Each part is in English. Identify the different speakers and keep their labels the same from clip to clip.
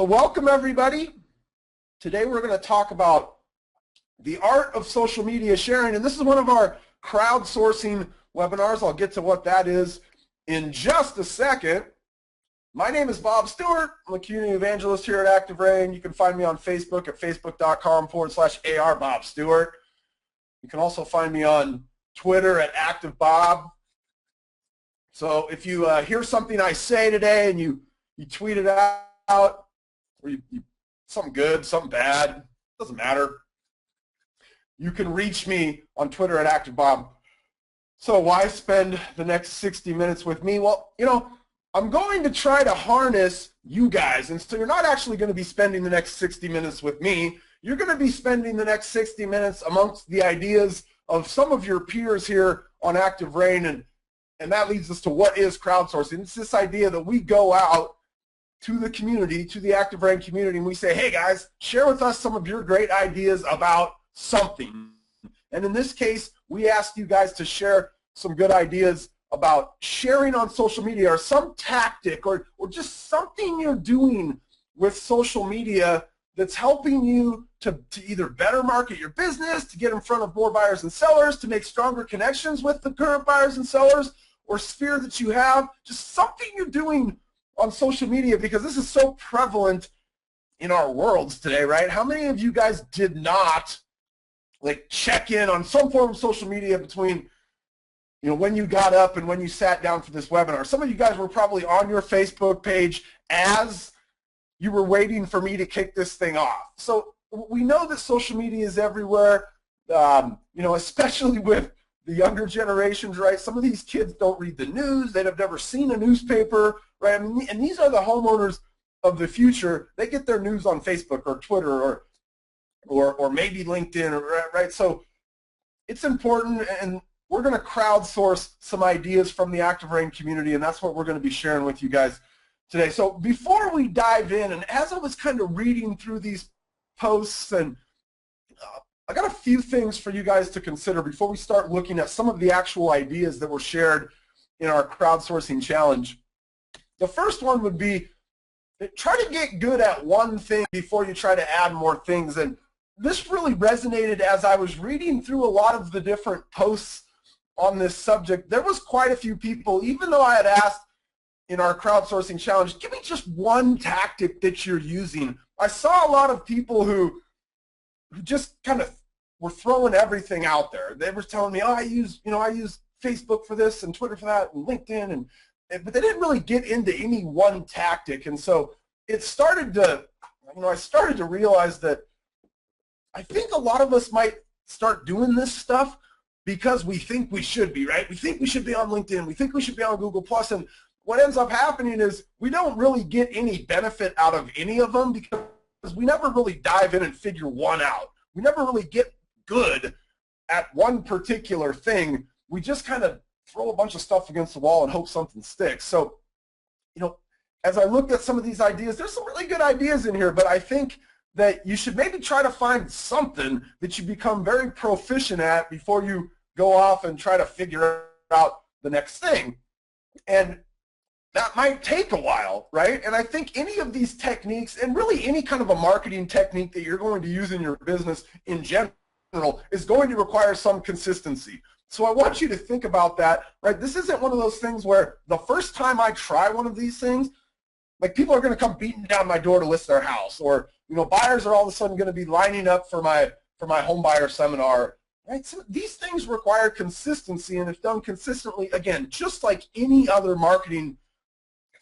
Speaker 1: So welcome everybody. Today we're going to talk about the art of social media sharing, and this is one of our crowdsourcing webinars. I'll get to what that is in just a second. My name is Bob Stewart. I'm a community evangelist here at Active Rain. You can find me on Facebook at facebook.com/ARBobStewart. You can also find me on Twitter at ActiveBob. So if you hear something I say today and you tweet it out, or something good, something bad, doesn't matter. You can reach me on Twitter at ActiveBob. So why spend the next 60 minutes with me? Well, you know, I'm going to try to harness you guys, and so you're not actually going to be spending the next 60 minutes with me. You're going to be spending the next 60 minutes amongst the ideas of some of your peers here on Active Rain, and that leads us to what is crowdsourcing. It's this idea that we go out to the community, to the Active Rain community, and we say, hey guys, share with us some of your great ideas about something. And in this case, we asked you guys to share some good ideas about sharing on social media, or some tactic, or just something you're doing with social media that's helping you to either better market your business, to get in front of more buyers and sellers, to make stronger connections with the current buyers and sellers, or sphere that you have, just something you're doing on social media, because this is so prevalent in our worlds today, right? How many of you guys did not check in on some form of social media between when you got up and when you sat down for this webinar? Some of you guys were probably on your Facebook page as you were waiting for me to kick this thing off. So we know that social media is everywhere, especially with the younger generations, right? Some of these kids don't read the news. They've never seen a newspaper, right? I mean, and these are the homeowners of the future. They get their news on Facebook or Twitter or maybe LinkedIn, right? So it's important, and we're going to crowdsource some ideas from the Active Rain community, and that's what we're going to be sharing with you guys today. So before we dive in, and as I was kind of reading through these posts, and I got a few things for you guys to consider before we start looking at some of the actual ideas that were shared in our crowdsourcing challenge. The first one would be, try to get good at one thing before you try to add more things. And this really resonated as I was reading through a lot of the different posts on this subject. There was quite a few people, even though I had asked in our crowdsourcing challenge, give me just one tactic that you're using. I saw a lot of people who just kind of were throwing everything out there. They were telling me, oh, I use Facebook for this and Twitter for that and LinkedIn, but they didn't really get into any one tactic. And so it started to, I started to realize that I think a lot of us might start doing this stuff because we think we should be, right? We think we should be on LinkedIn. We think we should be on Google+. And what ends up happening is we don't really get any benefit out of any of them because we never really dive in and figure one out. We never really get good at one particular thing. We just kind of throw a bunch of stuff against the wall and hope something sticks. So, as I looked at some of these ideas, there's some really good ideas in here, but I think that you should maybe try to find something that you become very proficient at before you go off and try to figure out the next thing. And that might take a while, right? And I think any of these techniques, and really any kind of a marketing technique that you're going to use in your business in general, is going to require some consistency. So I want you to think about that, right? This isn't one of those things where the first time I try one of these things, people are going to come beating down my door to list their house, or buyers are all of a sudden going to be lining up for my home buyer seminar, right? So these things require consistency, and if done consistently, again, just like any other marketing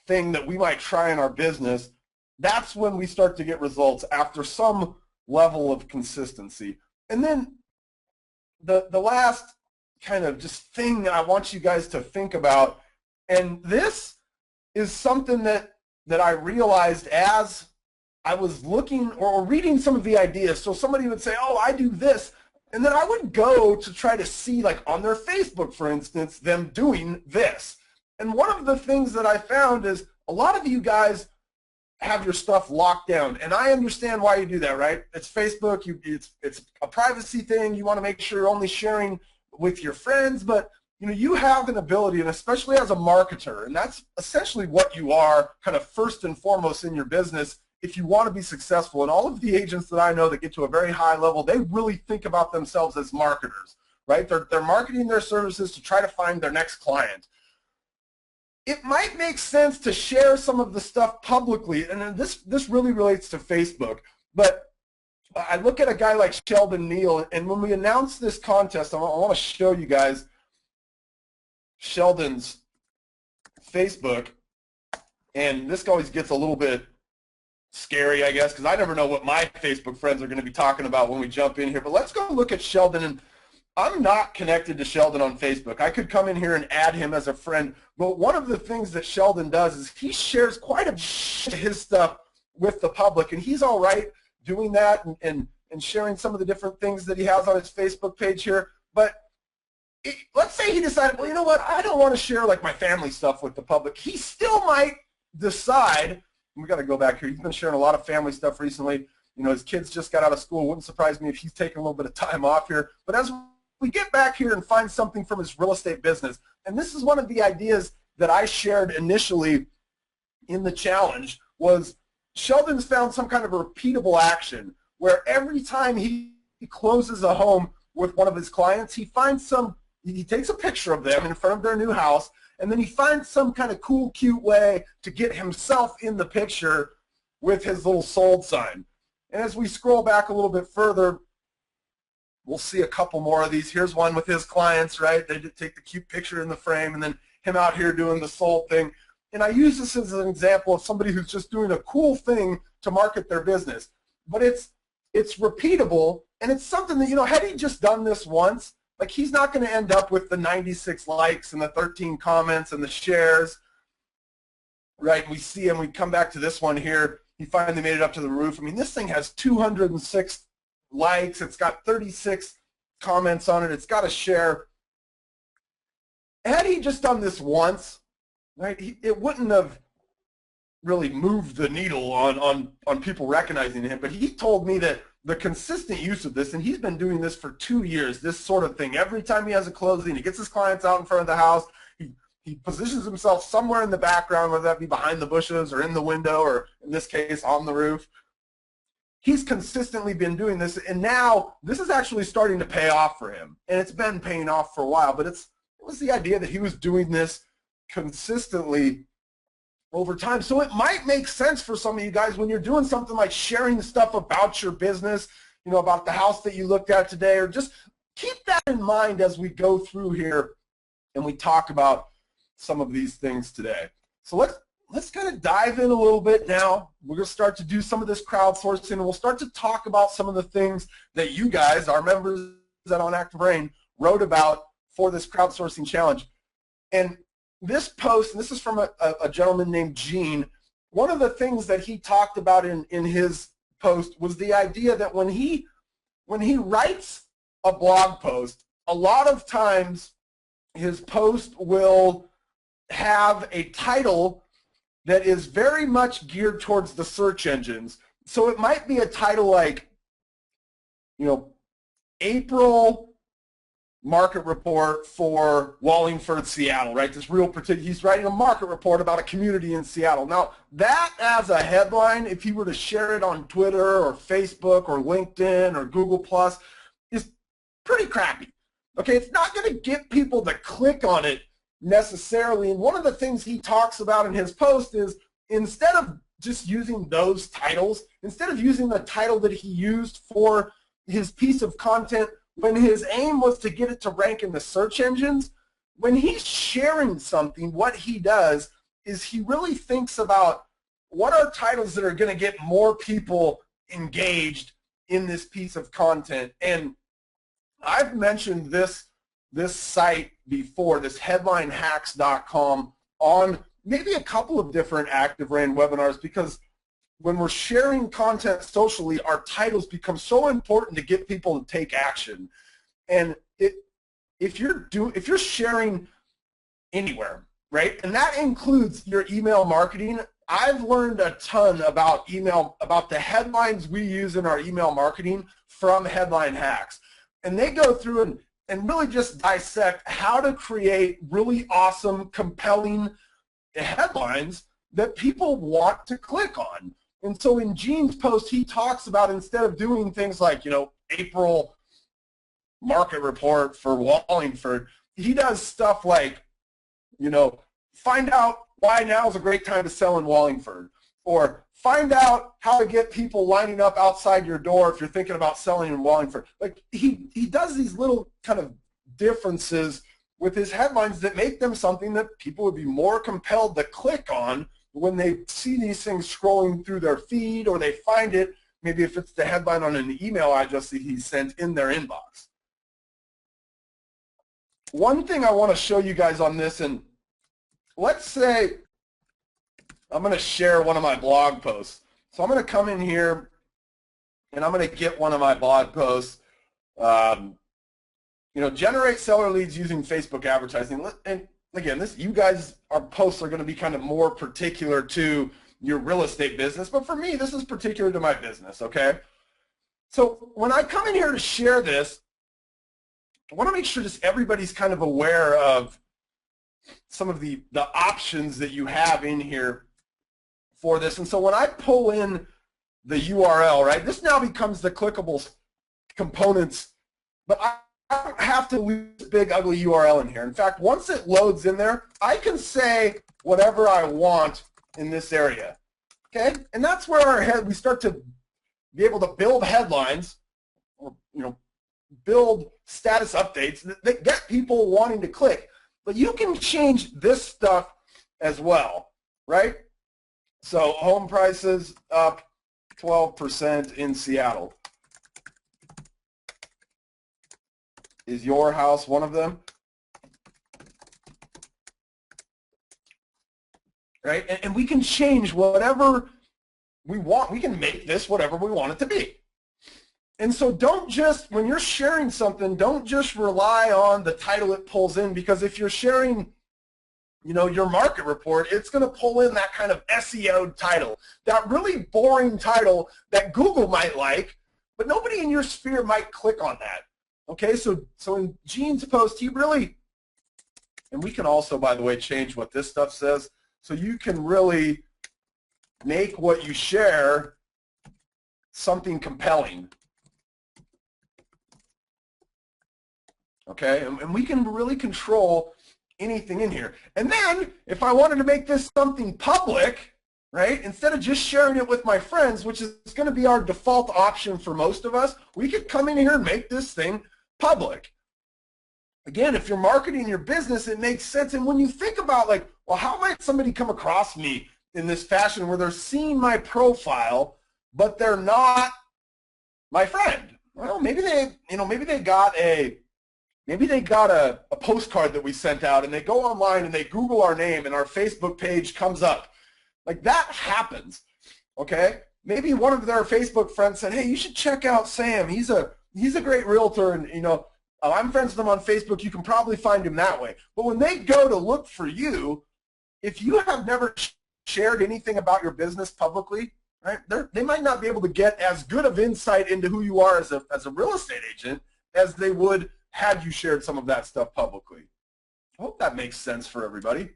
Speaker 1: thing that we might try in our business, that's when we start to get results after some level of consistency. And then the last kind of just thing I want you guys to think about, and this is something that I realized as I was looking or reading some of the ideas. So somebody would say, oh, I do this, and then I would go to try to see, on their Facebook, for instance, them doing this. And one of the things that I found is a lot of you guys have your stuff locked down, and I understand why you do that, right? It's Facebook, it's a privacy thing. You want to make sure you're only sharing with your friends, but you have an ability, and especially as a marketer, and that's essentially what you are kind of first and foremost in your business, if you want to be successful, and all of the agents that I know that get to a very high level, they really think about themselves as marketers, right? They're marketing their services to try to find their next client. It might make sense to share some of the stuff publicly, and this really relates to Facebook, but I look at a guy like Sheldon Neal, and when we announced this contest, I want to show you guys Sheldon's Facebook, and this always gets a little bit scary, I guess, because I never know what my Facebook friends are going to be talking about when we jump in here. But let's go look at Sheldon, and I'm not connected to Sheldon on Facebook. I could come in here and add him as a friend, but one of the things that Sheldon does is he shares quite a bit of his stuff with the public, and he's all right doing that and sharing some of the different things that he has on his Facebook page here. But let's say he decided, well, you know what, I don't want to share like my family stuff with the public. He still might decide, we got to go back here, he's been sharing a lot of family stuff recently. You know, his kids just got out of school. It wouldn't surprise me if he's taking a little bit of time off here. But as we get back here and find something from his real estate business, and this is one of the ideas that I shared initially in the challenge, was Sheldon's found some kind of a repeatable action where every time he closes a home with one of his clients, he takes a picture of them in front of their new house, and then he finds some kind of cool, cute way to get himself in the picture with his little sold sign. And as we scroll back a little bit further, we'll see a couple more of these. Here's one with his clients, right? They did take the cute picture in the frame, and then him out here doing the sold thing. And I use this as an example of somebody who's just doing a cool thing to market their business. But it's repeatable, and it's something that, you know, had he just done this once, like, he's not going to end up with the 96 likes and the 13 comments and the shares, right? We see him, we come back to this one here, he finally made it up to the roof. I mean, this thing has 206 likes, it's got 36 comments on it, it's got a share. Had he just done this once, right, it wouldn't have really moved the needle on people recognizing him. But he told me that the consistent use of this, and he's been doing this for 2 years, this sort of thing. Every time he has a closing, he gets his clients out in front of the house, he positions himself somewhere in the background, whether that be behind the bushes or in the window, or in this case, on the roof. He's consistently been doing this, and now this is actually starting to pay off for him. And it's been paying off for a while, but it was the idea that he was doing this consistently over time. So it might make sense for some of you guys when you're doing something like sharing stuff about your business, you know, about the house that you looked at today, or just keep that in mind as we go through here and we talk about some of these things today. So let's kind of dive in a little bit now. We're going to start to do some of this crowdsourcing, and we'll start to talk about some of the things that you guys, our members at On Active Brain, wrote about for this crowdsourcing challenge. And this post, and this is from a gentleman named Gene, one of the things that he talked about in his post was the idea that when he writes a blog post, a lot of times his post will have a title that is very much geared towards the search engines. So it might be a title like, you know, April market report for Wallingford, Seattle, right? This real particular, he's writing a market report about a community in Seattle. Now, that as a headline, if he were to share it on Twitter or Facebook or LinkedIn or Google+, is pretty crappy. Okay, it's not going to get people to click on it necessarily. And one of the things he talks about in his post is, instead of just using those titles, instead of using the title that he used for his piece of content, when his aim was to get it to rank in the search engines, when he's sharing something, what he does is he really thinks about what are titles that are going to get more people engaged in this piece of content. And I've mentioned this site before, this headlinehacks.com, on maybe a couple of different Active Brain webinars, because when we're sharing content socially, our titles become so important to get people to take action. And if you're sharing anywhere, right, and that includes your email marketing, I've learned a ton about email, about the headlines we use in our email marketing from Headline Hacks. And they go through and really just dissect how to create really awesome, compelling headlines that people want to click on. And so in Gene's post, he talks about, instead of doing things like, April market report for Wallingford, he does stuff like, find out why now is a great time to sell in Wallingford, or find out how to get people lining up outside your door if you're thinking about selling in Wallingford. Like, he does these little kind of differences with his headlines that make them something that people would be more compelled to click on when they see these things scrolling through their feed, or they find it, maybe if it's the headline on an email address that he sent, in their inbox. One thing I want to show you guys on this, and let's say I'm going to share one of my blog posts. So I'm going to come in here and I'm going to get one of my blog posts, generate seller leads using Facebook advertising. And again, you guys, our posts are going to be kind of more particular to your real estate business, but for me, this is particular to my business, okay? So when I come in here to share this, I want to make sure just everybody's kind of aware of some of the options that you have in here for this. And so when I pull in the URL, right, this now becomes the clickable components, but I don't have to leave this big ugly URL in here. In fact, once it loads in there, I can say whatever I want in this area, okay? And that's where we start to be able to build headlines, or build status updates that get people wanting to click. But you can change this stuff as well, right? So home prices up 12% in Seattle. Is your house one of them? Right? And we can change whatever we want. We can make this whatever we want it to be. And so don't just, when you're sharing something, don't just rely on the title it pulls in, because if you're sharing, your market report, it's going to pull in that kind of SEO title, that really boring title that Google might like, but nobody in your sphere might click on that. Okay, so in Gene's post, he really, and we can also, by the way, change what this stuff says, so you can really make what you share something compelling. Okay, and we can really control anything in here. And then, if I wanted to make this something public, right, instead of just sharing it with my friends, which is going to be our default option for most of us, we could come in here and make this thing public. Again, if you're marketing your business, it makes sense. And when you think about, like, well, how might somebody come across me in this fashion where they're seeing my profile, but they're not my friend? Well, maybe they got a postcard that we sent out, and they go online and they Google our name and our Facebook page comes up. Like, that happens, okay? Maybe one of their Facebook friends said, hey, you should check out Sam. He's a great realtor, and I'm friends with him on Facebook. You can probably find him that way. But when they go to look for you, if you have never shared anything about your business publicly, right, they might not be able to get as good of insight into who you are as a real estate agent as they would had you shared some of that stuff publicly. I hope that makes sense for everybody.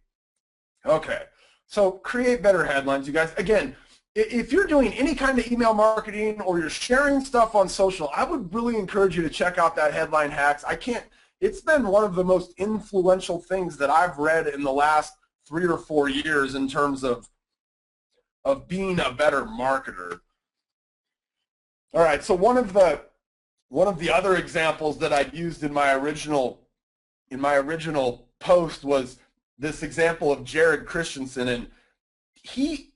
Speaker 1: Okay, so create better headlines, you guys. Again, if you're doing any kind of email marketing or you're sharing stuff on social, I would really encourage you to check out that Headline Hacks. It's been one of the most influential things that I've read in the last 3 or 4 years in terms of being a better marketer. All right, so one of the other examples that I used in my original post was this example of Jared Christensen, and he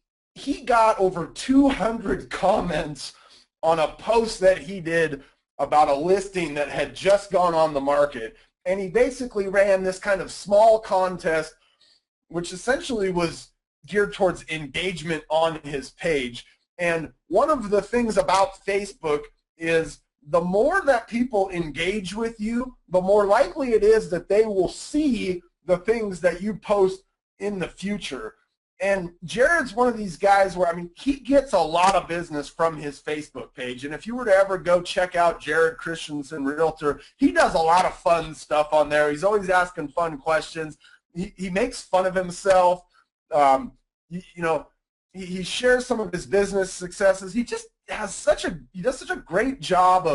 Speaker 1: got over 200 comments on a post that he did about a listing that had just gone on the market, and he basically ran this kind of small contest, which essentially was geared towards engagement on his page. And one of the things about Facebook is the more that people engage with you, the more likely it is that they will see the things that you post in the future. And Jared's one of these guys where, he gets a lot of business from his Facebook page. And if you were to ever go check out Jared Christensen Realtor, he does a lot of fun stuff on there. He's always asking fun questions. He makes fun of himself. he shares some of his business successes. He just he does such a great job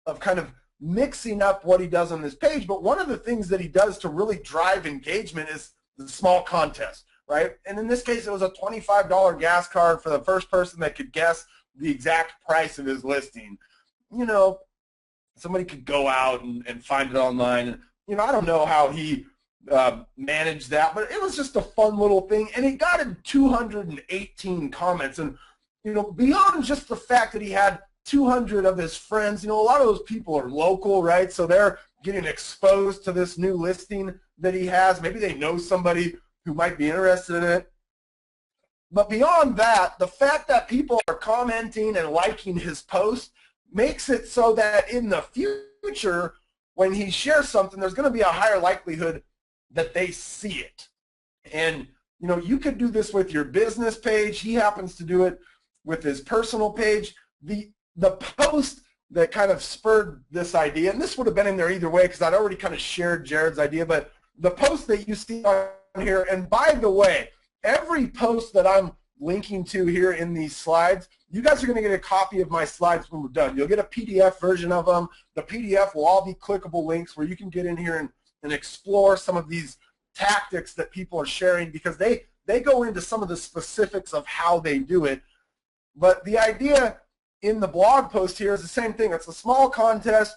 Speaker 1: of kind of mixing up what he does on this page. But one of the things that he does to really drive engagement is the small contest, right? And in this case, it was a $25 gas card for the first person that could guess the exact price of his listing. You know, somebody could go out and find it online. You know, I don't know how he managed that, but it was just a fun little thing, and it got him 218 comments. And you know, beyond just the fact that he had 200 of his friends, you know, a lot of those people are local, right? So they're getting exposed to this new listing that he has. Maybe they know somebody who might be interested in it. But beyond that, the fact that people are commenting and liking his post makes it so that in the future, when he shares something, there's going to be a higher likelihood that they see it. And you know, you could do this with your business page. He happens to do it with his personal page. The post that kind of spurred this idea, and this would have been in there either way because I'd already kind of shared Jared's idea, but the post that you see on here, and by the way, every post that I'm linking to here in these slides, you guys are going to get a copy of my slides when we're done. You'll get a PDF version of them. The PDF will all be clickable links where you can get in here and explore some of these tactics that people are sharing, because they go into some of the specifics of how they do it. But the idea in the blog post here is the same thing. It's a small contest,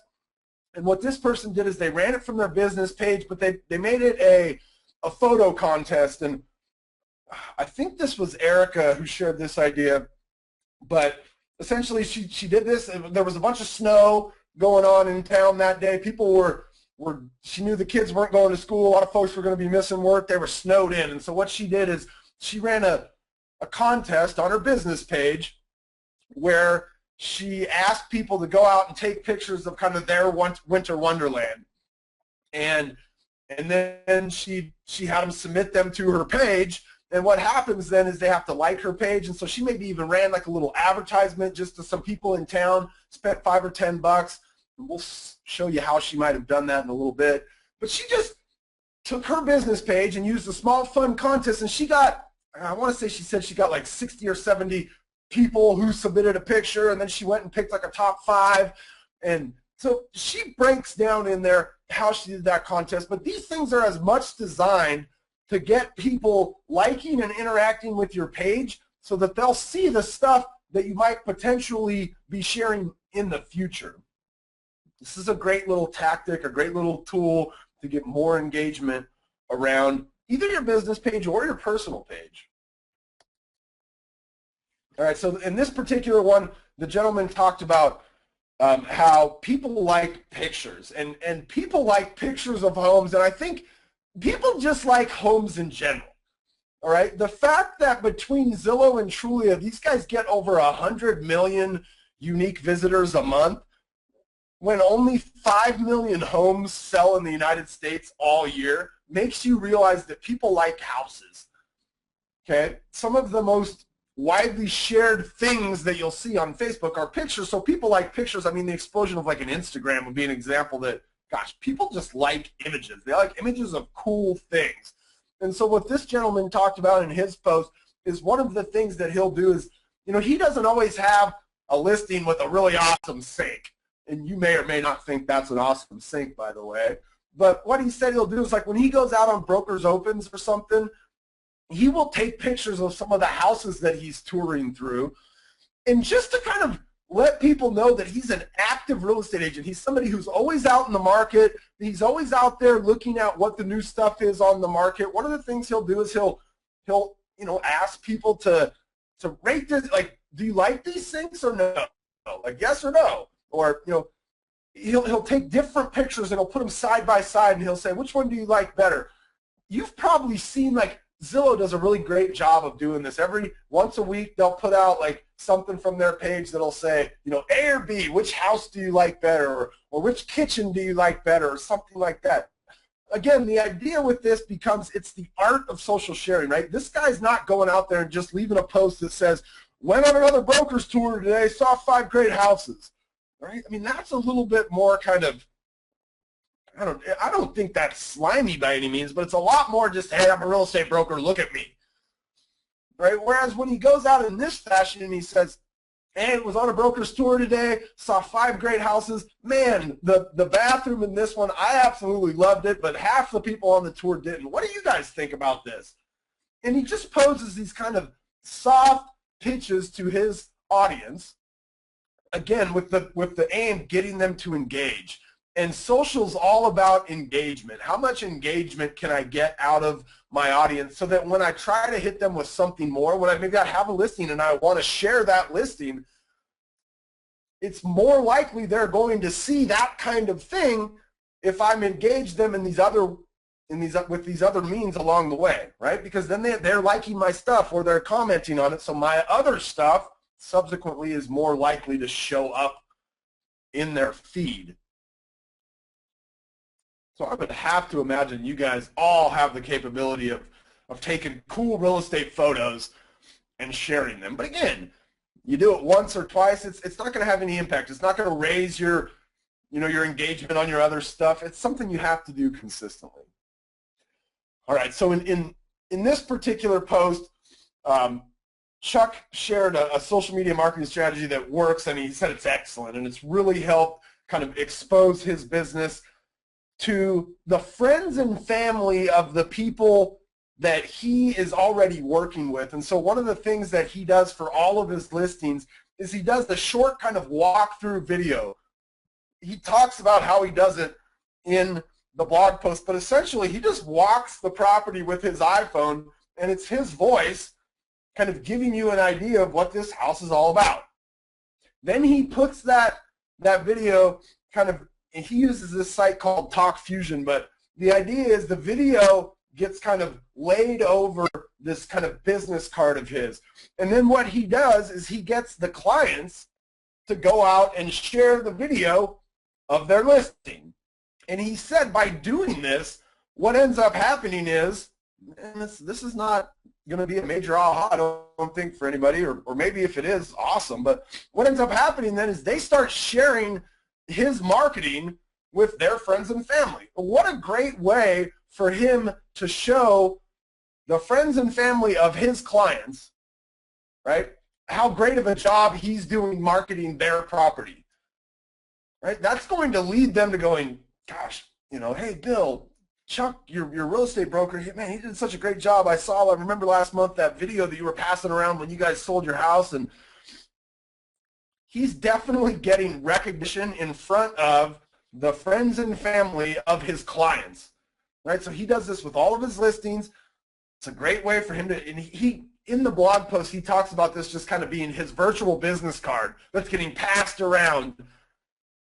Speaker 1: and what this person did is they ran it from their business page, but they made it a photo contest. And I think this was Erica who shared this idea, but essentially she did this. There was a bunch of snow going on in town that day. People she knew the kids weren't going to school. A lot of folks were going to be missing work. They were snowed in. And so what she did is she ran a contest on her business page where she asked people to go out and take pictures of kind of their winter wonderland. And then she had them submit them to her page. And what happens then is they have to like her page. And so she maybe even ran like a little advertisement just to some people in town, spent $5 or $10. We'll show you how she might have done that in a little bit. But she just took her business page and used a small fun contest, and she got, I want to say she said she got like 60 or 70 people who submitted a picture, and then she went and picked like a top 5. And so she breaks down in there how she did that contest. But these things are as much designed to get people liking and interacting with your page so that they'll see the stuff that you might potentially be sharing in the future. This is a great little tactic, a great little tool to get more engagement around either your business page or your personal page. All right, so in this particular one, the gentleman talked about how people like pictures, and people like pictures of homes, and I think people just like homes in general. All right, the fact that between Zillow and Trulia, these guys get over 100 million unique visitors a month, when only 5 million homes sell in the United States all year, makes you realize that people like houses. Okay, some of the most widely shared things that you'll see on Facebook are pictures. So people like pictures. I mean, the explosion of like an Instagram would be an example that, gosh, people just like images. They like images of cool things. And so what this gentleman talked about in his post is one of the things that he'll do is, you know, he doesn't always have a listing with a really awesome sink. And you may or may not think that's an awesome sink, by the way. But what he said he'll do is, like, when he goes out on Brokers Opens or something, he will take pictures of some of the houses that he's touring through, and just to kind of let people know that he's an active real estate agent. He's somebody who's always out in the market. He's always out there looking at what the new stuff is on the market. One of the things he'll do is he'll you know, ask people to rate this, like, do you like these things or no? Like, yes or no? Or, you know, he'll take different pictures and he'll put them side by side, and he'll say, which one do you like better? You've probably seen, like, Zillow does a really great job of doing this. Every once a week, they'll put out like something from their page that'll say, you know, A or B, which house do you like better, or which kitchen do you like better, or something like that. Again, the idea with this becomes it's the art of social sharing, right? This guy's not going out there and just leaving a post that says, went on another broker's tour today, saw 5 great houses, right? I mean, that's a little bit more kind of, I don't think that's slimy by any means, but it's a lot more just, hey, I'm a real estate broker, look at me. right? Whereas when he goes out in this fashion and he says, hey, was on a broker's tour today, saw 5 great houses. Man, the bathroom in this one, I absolutely loved it, but half the people on the tour didn't. What do you guys think about this? And he just poses these kind of soft pitches to his audience, again, with the aim getting them to engage. And social's all about engagement. How much engagement can I get out of my audience so that when I try to hit them with something more, when maybe I have a listing and I want to share that listing, it's more likely they're going to see that kind of thing if I'm engaged them with these other means along the way, right? Because then they're liking my stuff or they're commenting on it, so my other stuff subsequently is more likely to show up in their feed. So I would have to imagine you guys all have the capability of taking cool real estate photos and sharing them. But again, you do it once or twice, it's not going to have any impact. It's not going to raise your engagement on your other stuff. It's something you have to do consistently. All right, so in this particular post, Chuck shared a social media marketing strategy that works, and he said it's excellent, and it's really helped kind of expose his business to the friends and family of the people that he is already working with. And so one of the things that he does for all of his listings is he does the short kind of walkthrough video. He talks about how he does it in the blog post, but essentially he just walks the property with his iPhone, and it's his voice kind of giving you an idea of what this house is all about. Then he puts that video kind of, and he uses this site called Talk Fusion, but the idea is the video gets kind of laid over this kind of business card of his. And then what he does is he gets the clients to go out and share the video of their listing. And he said by doing this, what ends up happening is, and this is not going to be a major aha, I don't think, for anybody, or maybe if it is, awesome, but what ends up happening then is they start sharing his marketing with their friends and family. What a great way for him to show the friends and family of his clients, right, how great of a job he's doing marketing their property, right? That's going to lead them to going, gosh, hey, Bill, Chuck, your real estate broker, man, he did such a great job. I remember last month that video that you were passing around when you guys sold your house, and he's definitely getting recognition in front of the friends and family of his clients, right? So he does this with all of his listings. It's a great way for him to, and he in the blog post, he talks about this just kind of being his virtual business card that's getting passed around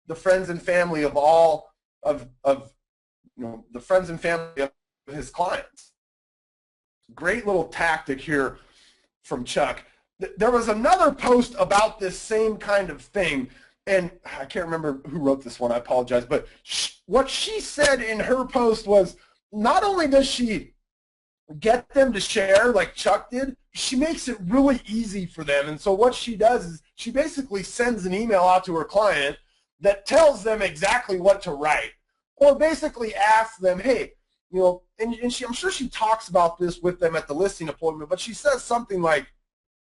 Speaker 1: the friends and family of all of the friends and family of his clients. Great little tactic here from Chuck. There was another post about this same kind of thing, and I can't remember who wrote this one, I apologize, but what she said in her post was, not only does she get them to share like Chuck did, she makes it really easy for them. And so what she does is she basically sends an email out to her client that tells them exactly what to write, or basically asks them, hey, and I'm sure she talks about this with them at the listing appointment, but she says something like,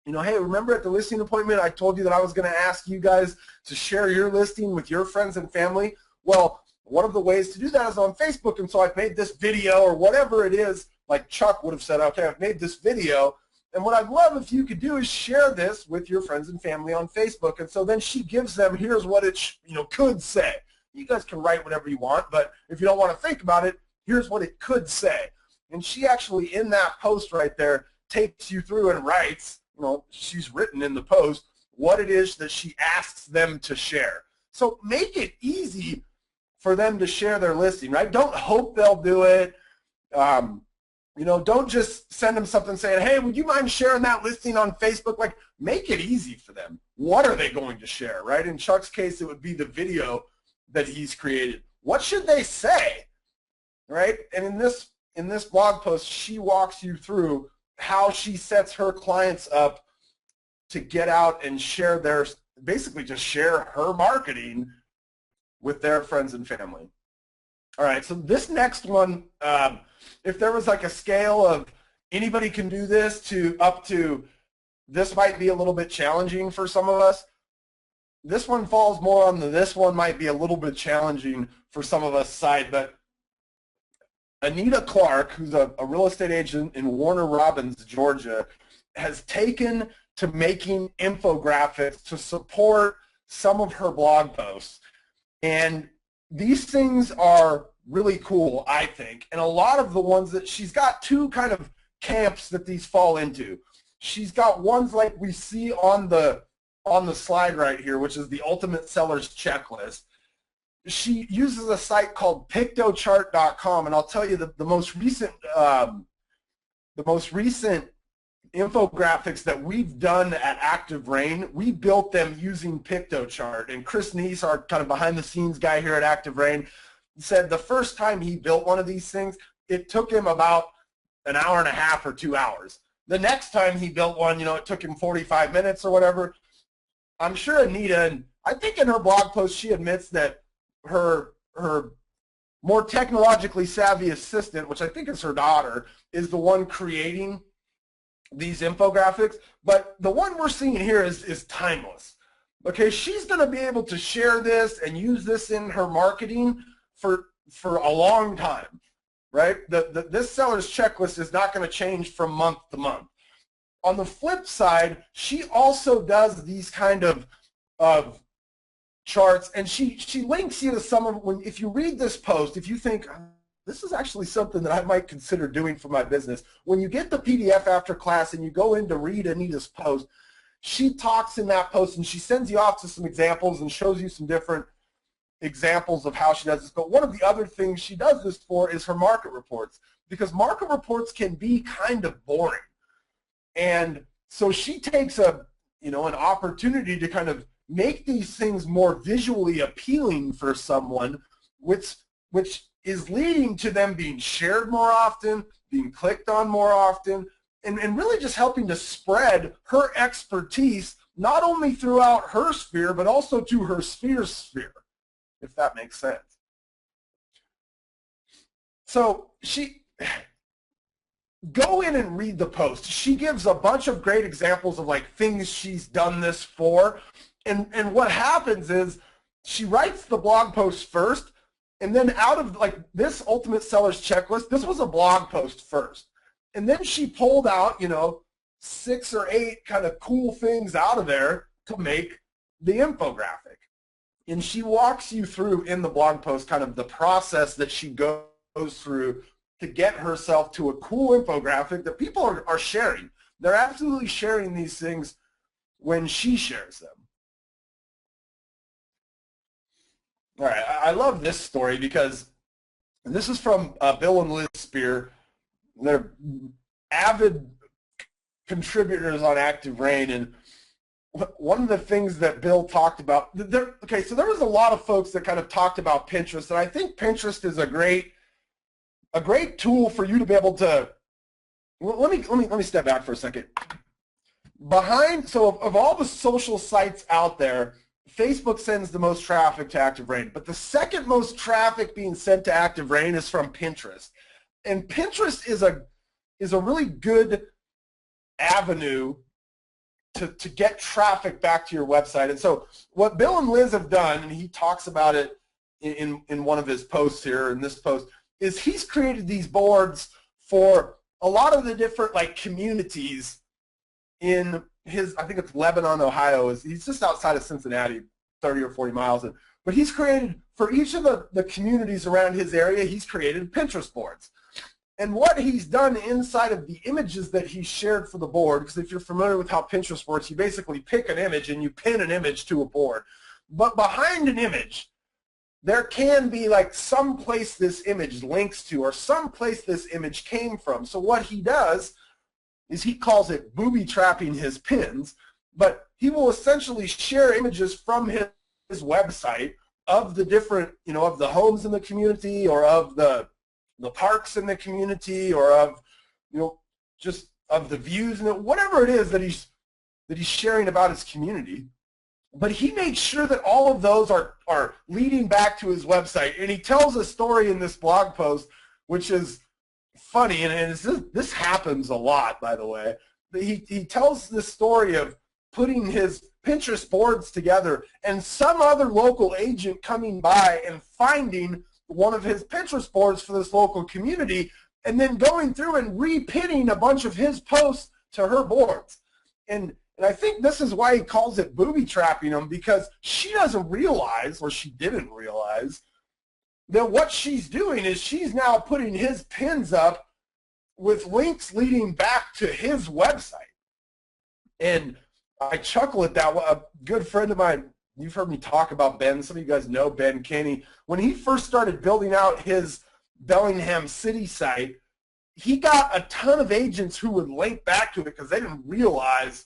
Speaker 1: hey, remember at the listing appointment I told you that I was going to ask you guys to share your listing with your friends and family? Well, one of the ways to do that is on Facebook, and so I've made this video, or whatever it is, like Chuck would have said, okay, I've made this video, and what I'd love if you could do is share this with your friends and family on Facebook. And so then she gives them, here's what it could say. You guys can write whatever you want, but if you don't want to think about it, here's what it could say. And she actually, in that post right there, takes you through and writes, she's written in the post what it is that she asks them to share. So make it easy for them to share their listing, right? Don't hope they'll do it. Don't just send them something saying, hey, would you mind sharing that listing on Facebook? Like, make it easy for them. What are they going to share, right? In Chuck's case, it would be the video that he's created. What should they say, right? And in this blog post, she walks you through how she sets her clients up to get out and share basically just share her marketing with their friends and family. All right, so this next one, if there was like a scale of anybody can do this to up to, this might be a little bit challenging for some of us. This one falls more on this one might be a little bit challenging for some of us side, but Anita Clark, who's a real estate agent in Warner Robins, Georgia, has taken to making infographics to support some of her blog posts. And these things are really cool, I think. And a lot of the ones that she's got two kind of camps that these fall into. She's got ones like we see on the slide right here, which is the Ultimate Seller's Checklist. She uses a site called pictochart.com, and I'll tell you the most recent infographics that we've done at Active Rain, we built them using Pictochart. And Chris Neese, our kind of behind-the-scenes guy here at Active Rain, said the first time he built one of these things, it took him about an hour and a half or 2 hours. The next time he built one, it took him 45 minutes or whatever. I'm sure Anita, and I think in her blog post she admits that her more technologically savvy assistant, which I think is her daughter, is the one creating these infographics. But the one we're seeing here is timeless. Okay, she's going to be able to share this and use this in her marketing for a long time, right? This seller's checklist is not going to change from month to month. On the flip side, she also does these kind of charts, and she links you to some of, if you read this post, if you think, this is actually something that I might consider doing for my business, when you get the PDF after class and you go in to read Anita's post, she talks in that post and she sends you off to some examples and shows you some different examples of how she does this. But one of the other things she does this for is her market reports, because market reports can be kind of boring. And so she takes an opportunity to kind of make these things more visually appealing for someone, which is leading to them being shared more often, being clicked on more often, and really just helping to spread her expertise not only throughout her sphere, but also to her sphere's sphere, if that makes sense. So go in and read the post. She gives a bunch of great examples of like things she's done this for. And what happens is she writes the blog post first, and then out of like this Ultimate Seller's Checklist, this was a blog post first. And then she pulled out, 6 or 8 kind of cool things out of there to make the infographic. And she walks you through in the blog post kind of the process that she goes through to get herself to a cool infographic that people are sharing. They're absolutely sharing these things when she shares them. All right, I love this story because this is from Bill and Liz Spear. They're avid contributors on Active Rain, and one of the things that Bill talked about, okay, so there was a lot of folks that kind of talked about Pinterest, and I think Pinterest is a great tool for you to be able to, well, let me step back for a second. So of all the social sites out there, Facebook sends the most traffic to Active Rain, but the second most traffic being sent to Active Rain is from Pinterest. And Pinterest is a really good avenue to get traffic back to your website. And so what Bill and Liz have done, and he talks about it in one of his posts here, in this post, is he's created these boards for a lot of the different like communities in his, I think it's Lebanon, Ohio. He's just outside of Cincinnati, 30 or 40 miles. But he's created, for each of the communities around his area, he's created Pinterest boards. And what he's done inside of the images that he shared for the board, because if you're familiar with how Pinterest works, you basically pick an image and you pin an image to a board. But behind an image, there can be like some place this image links to or some place this image came from. So what he does is he calls it booby trapping his pins, but he will essentially share images from his website of the different, of the homes in the community or of the parks in the community or of, just of the views and whatever it is that he's sharing about his community. But he made sure that all of those are leading back to his website. And he tells a story in this blog post, which is funny, and this happens a lot, by the way. He tells this story of putting his Pinterest boards together and some other local agent coming by and finding one of his Pinterest boards for this local community and then going through and repinning a bunch of his posts to her boards. And I think this is why he calls it booby trapping them, because she doesn't realize, or she didn't realize, that what she's doing is she's now putting his pins up with links leading back to his website. And I chuckle at that. A good friend of mine, you've heard me talk about Ben, some of you guys know Ben Kinney. When he first started building out his Bellingham City site, he got a ton of agents who would link back to it because they didn't realize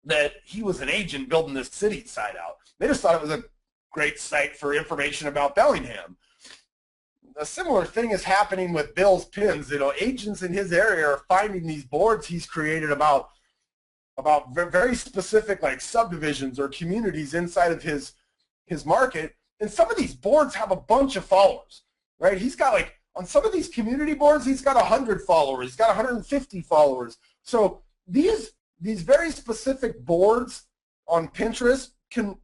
Speaker 1: that he was an agent building this city site out. They just thought it was a great site for information about Bellingham. A similar thing is happening with Bill's pins. You know, agents in his area are finding these boards he's created about very specific, like, subdivisions or communities inside of his market. And some of these boards have a bunch of followers, right? He's got, like, on some of these community boards, he's got 100 followers. He's got 150 followers. So these very specific boards on Pinterest can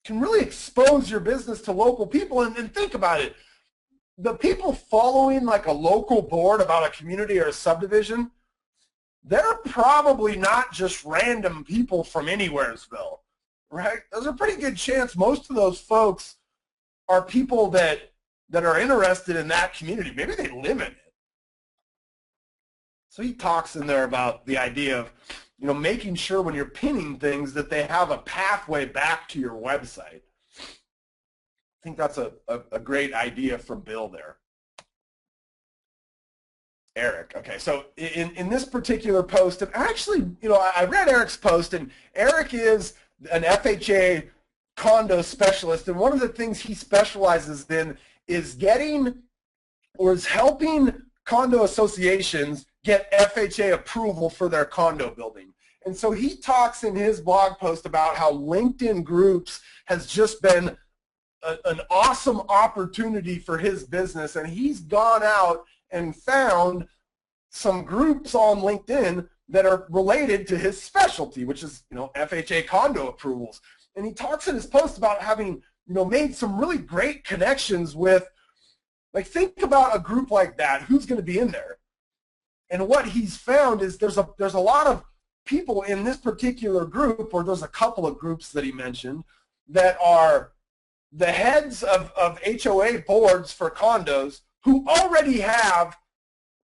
Speaker 1: really expose your business to local people. And think about it. The people following, like, a local board about a community or a subdivision, they're probably not just random people from anywheresville, right? There's a pretty good chance most of those folks are people that are interested in that community. Maybe they live in it. So he talks in there about the idea of, you know, making sure when you're pinning things that they have a pathway back to your website. I think that's a great idea from Bill there. Eric. Okay, so in this particular post, and actually, you know, I read Eric's post, and Eric is an FHA condo specialist, and one of the things he specializes in is helping condo associations get FHA approval for their condo building. And so he talks in his blog post about how LinkedIn groups has just been an awesome opportunity for his business, and he's gone out and found some groups on LinkedIn that are related to his specialty, which is, you know, FHA condo approvals. And he talks in his post about having, you know, made some really great connections with, like, think about a group like that. Who's going to be in there? And what he's found is there's a lot of people in this particular group, or there's a couple of groups that he mentioned, that are the heads of HOA boards for condos who already have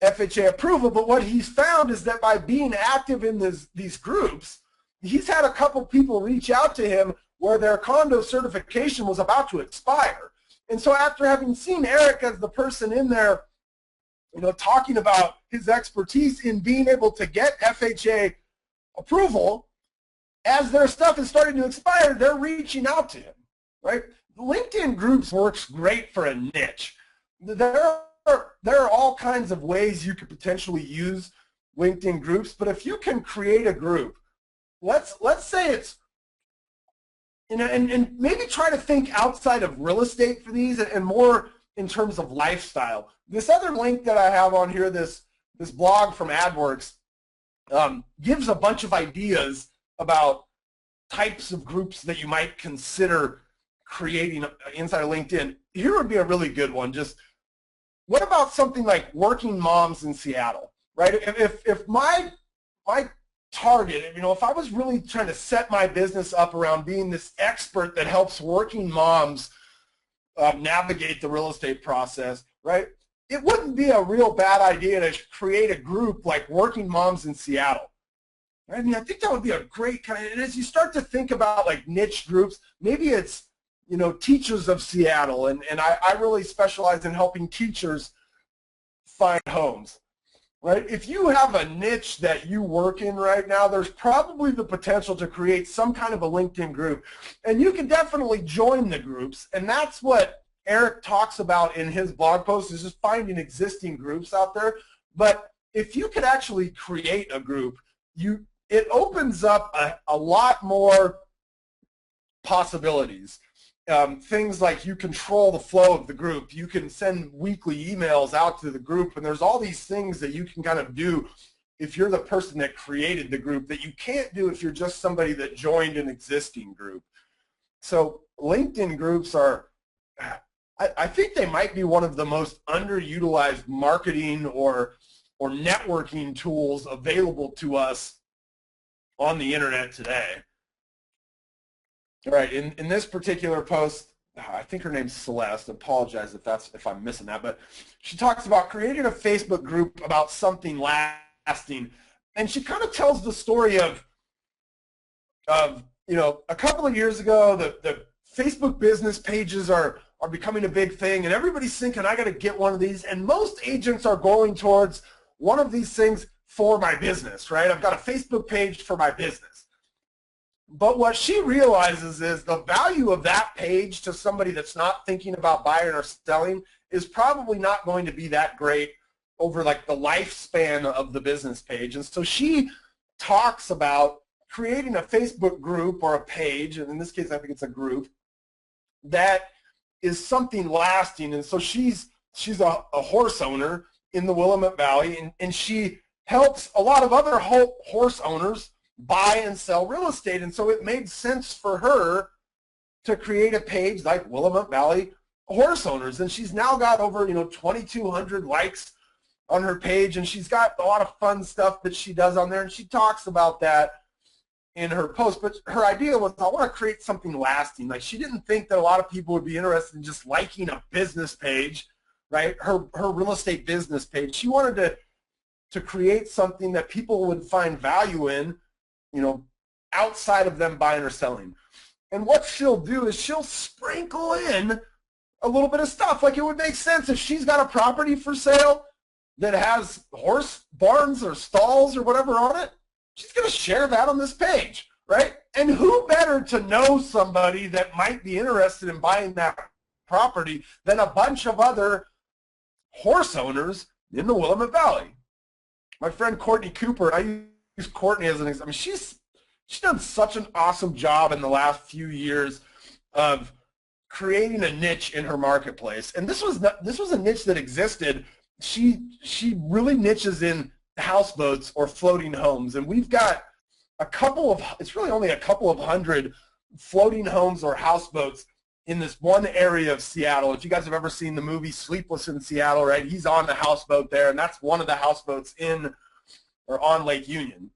Speaker 1: FHA approval. But what he's found is that by being active in these groups, he's had a couple people reach out to him where their condo certification was about to expire. And so after having seen Eric as the person in there, you know, talking about his expertise in being able to get FHA approval, as their stuff is starting to expire, they're reaching out to him, right? LinkedIn groups works great for a niche. There are all kinds of ways you could potentially use LinkedIn groups, but if you can create a group, let's say it's, you know, and maybe try to think outside of real estate for these and more in terms of lifestyle. This other link that I have on here, this blog from AdWorks, gives a bunch of ideas about types of groups that you might consider creating inside of LinkedIn. Here would be a really good one. Just what about something like working moms in Seattle, right? If my target, you know, if I was really trying to set my business up around being this expert that helps working moms navigate the real estate process, right? It wouldn't be a real bad idea to create a group like Working Moms in Seattle. I mean, I think that would be a great kind of, and as you start to think about like niche groups, maybe it's, you know, Teachers of Seattle, and I really specialize in helping teachers find homes, right? If you have a niche that you work in right now, there's probably the potential to create some kind of a LinkedIn group, and you can definitely join the groups, and that's what Eric talks about in his blog post, is just finding existing groups out there. But if you could actually create a group, it opens up a lot more possibilities. things like you control the flow of the group. You can send weekly emails out to the group, and there's all these things that you can kind of do if you're the person that created the group that you can't do if you're just somebody that joined an existing group. So LinkedIn groups are, I think they might be one of the most underutilized marketing or networking tools available to us on the internet today. All right, in this particular post, I think her name's Celeste. I apologize if I'm missing that, but she talks about creating a Facebook group about something lasting, and she kind of tells the story of you know, a couple of years ago, the Facebook business pages are becoming a big thing, and everybody's thinking, I got to get one of these, and most agents are going towards one of these things for my business, right? I've got a Facebook page for my business. But what she realizes is the value of that page to somebody that's not thinking about buying or selling is probably not going to be that great over like the lifespan of the business page. And so she talks about creating a Facebook group or a page, and in this case I think it's a group, that is something lasting. And so she's a horse owner in the Willamette Valley, and she helps a lot of other horse owners buy and sell real estate. And so it made sense for her to create a page like Willamette Valley Horse Owners. And she's now got over 2,200 likes on her page, and she's got a lot of fun stuff that she does on there, and she talks about that in her post. But her idea was, I want to create something lasting. Like, she didn't think that a lot of people would be interested in just liking a business page, right? Her real estate business page. She wanted to create something that people would find value in, outside of them buying or selling. And what she'll do is she'll sprinkle in a little bit of stuff. Like, it would make sense if she's got a property for sale that has horse barns or stalls or whatever on it, she's going to share that on this page, right? And who better to know somebody that might be interested in buying that property than a bunch of other horse owners in the Willamette Valley? My friend Courtney Cooper, I use Courtney as an example. I mean, she's done such an awesome job in the last few years of creating a niche in her marketplace. And this was a niche that existed. She really niches in houseboats or floating homes, and we've got it's really only a couple of hundred floating homes or houseboats in this one area of Seattle. If you guys have ever seen the movie Sleepless in Seattle, right? He's on the houseboat there, and that's one of the houseboats on Lake Union.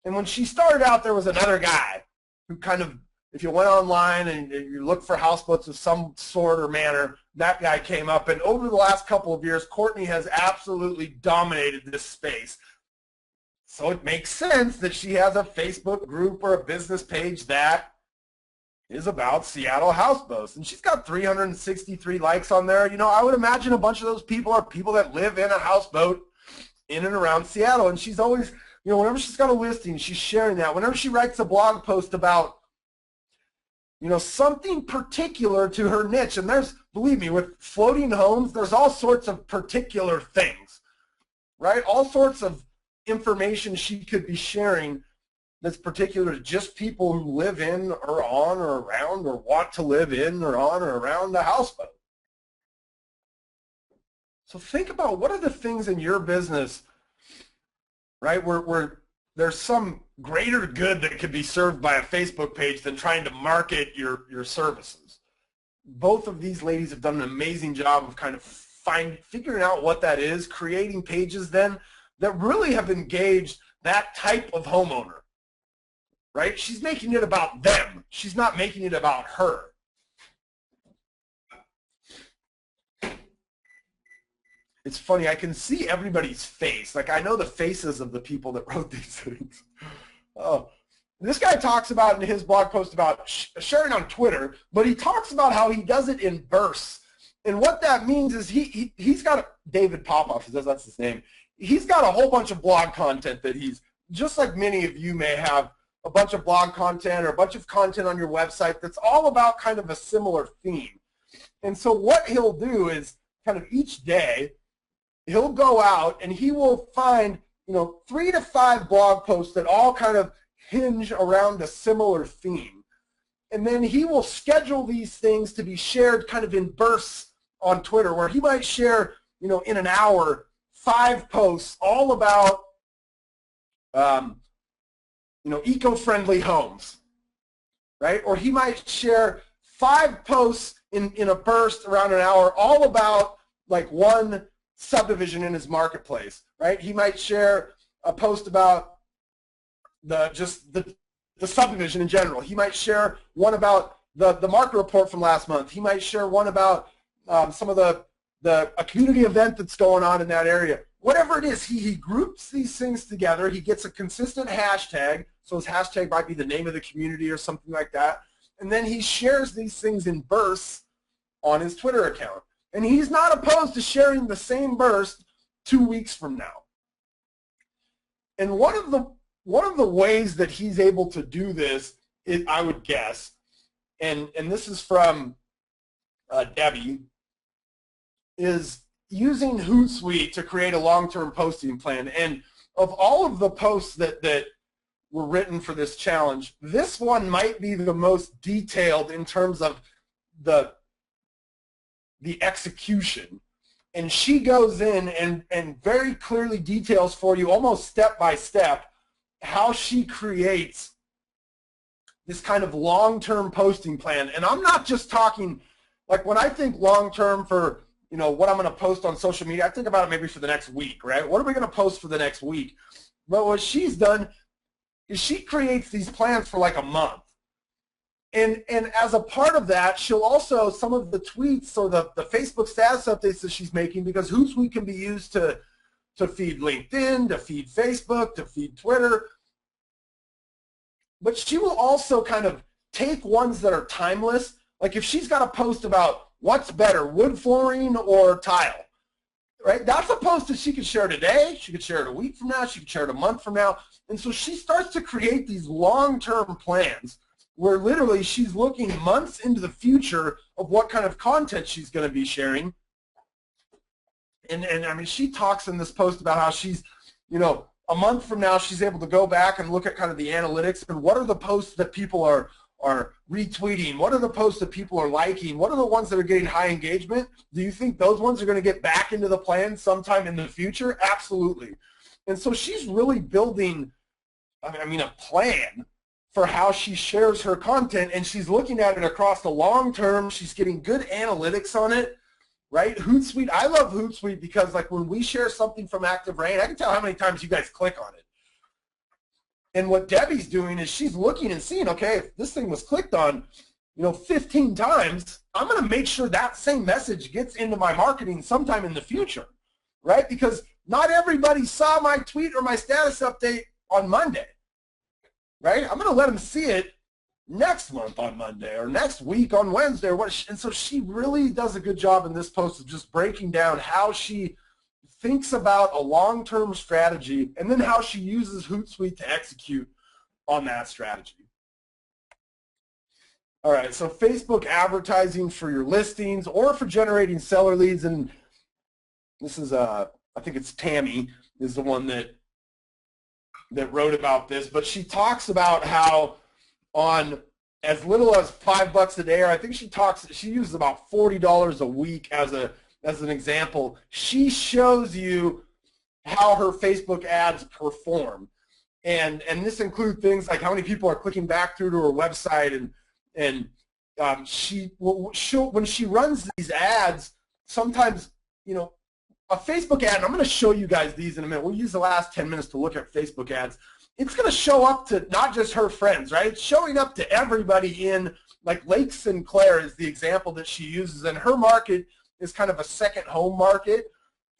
Speaker 1: And when she started out, there was another guy who kind of, if you went online and you looked for houseboats of some sort or manner, that guy came up. And over the last couple of years, Courtney has absolutely dominated this space. So it makes sense that she has a Facebook group or a business page that is about Seattle houseboats. And she's got 363 likes on there. I would imagine a bunch of those people are people that live in a houseboat in and around Seattle. And she's always, whenever she's got a listing, she's sharing that. Whenever she writes a blog post about something particular to her niche, and believe me, with floating homes, there's all sorts of particular things, right? All sorts of information she could be sharing that's particular to just people who live in or on or around or want to live in or on or around the houseboat. So think about, what are the things in your business, right, where there's some greater good that could be served by a Facebook page than trying to market your services. Both of these ladies have done an amazing job of kind of figuring out what that is, creating pages then that really have engaged that type of homeowner, right? She's making it about them. She's not making it about her. It's funny, I can see everybody's face. Like, I know the faces of the people that wrote these things. Oh, this guy talks about in his blog post about sharing on Twitter, but he talks about how he does it in bursts. And what that means is he's got David Popoff, that's his name. He's got a whole bunch of blog content that he's, just like many of you may have a bunch of blog content or a bunch of content on your website that's all about kind of a similar theme. And so what he'll do is kind of each day, he'll go out and he will find 3 to 5 blog posts that all kind of hinge around a similar theme. And then he will schedule these things to be shared kind of in bursts on Twitter, where he might share, in an hour, 5 posts all about, eco-friendly homes, right? Or he might share 5 posts in a burst around an hour all about like one subdivision in his marketplace, right? He might share a post about the subdivision in general. He might share one about the market report from last month. He might share one about some of a community event that's going on in that area. Whatever it is, he groups these things together. He gets a consistent hashtag, so his hashtag might be the name of the community or something like that, and then he shares these things in bursts on his Twitter account. And he's not opposed to sharing the same burst 2 weeks from now. And one of the ways that he's able to do this is, I would guess, and this is from Debbie, is using Hootsuite to create a long-term posting plan. And of all of the posts that were written for this challenge, this one might be the most detailed in terms of the execution. And she goes in and very clearly details for you, almost step by step, how she creates this kind of long-term posting plan. And I'm not just talking, like when I think long-term for, what I'm going to post on social media, I think about it maybe for the next week, right? What are we going to post for the next week? But what she's done is she creates these plans for like a month. And as a part of that, she'll also, some of the tweets or the Facebook status updates that she's making, because Hootsuite can be used to feed LinkedIn, to feed Facebook, to feed Twitter. But she will also kind of take ones that are timeless. Like if she's got a post about what's better, wood flooring or tile, right? That's a post that she could share today. She could share it a week from now. She could share it a month from now. And so she starts to create these long-term plans where literally she's looking months into the future of what kind of content she's going to be sharing. And I mean, she talks in this post about how she's, a month from now she's able to go back and look at kind of the analytics and what are the posts that people are retweeting, what are the posts that people are liking, what are the ones that are getting high engagement. Do you think those ones are going to get back into the plan sometime in the future? Absolutely. And so she's really building, a plan for how she shares her content, and she's looking at it across the long term. She's getting good analytics on it, right? Hootsuite, I love Hootsuite because like when we share something from Active Rain, I can tell how many times you guys click on it. And what Debbie's doing is she's looking and seeing, okay, if this thing was clicked on, 15 times, I'm going to make sure that same message gets into my marketing sometime in the future, right? Because not everybody saw my tweet or my status update on Monday, right? I'm going to let them see it next month on Monday or next week on Wednesday or what. And so she really does a good job in this post of just breaking down how she thinks about a long-term strategy and then how she uses Hootsuite to execute on that strategy. All right, so Facebook advertising for your listings or for generating seller leads, and this is I think it's Tammy is the one that wrote about this, but she talks about how on as little as $5 a day, or I think she uses about $40 a week as an example. She shows you how her Facebook ads perform, and this includes things like how many people are clicking back through to her website, and when she runs these ads, sometimes a Facebook ad, and I'm going to show you guys these in a minute. We'll use the last 10 minutes to look at Facebook ads. It's going to show up to not just her friends, right? It's showing up to everybody in, like Lake Sinclair is the example that she uses, and her market is kind of a second home market.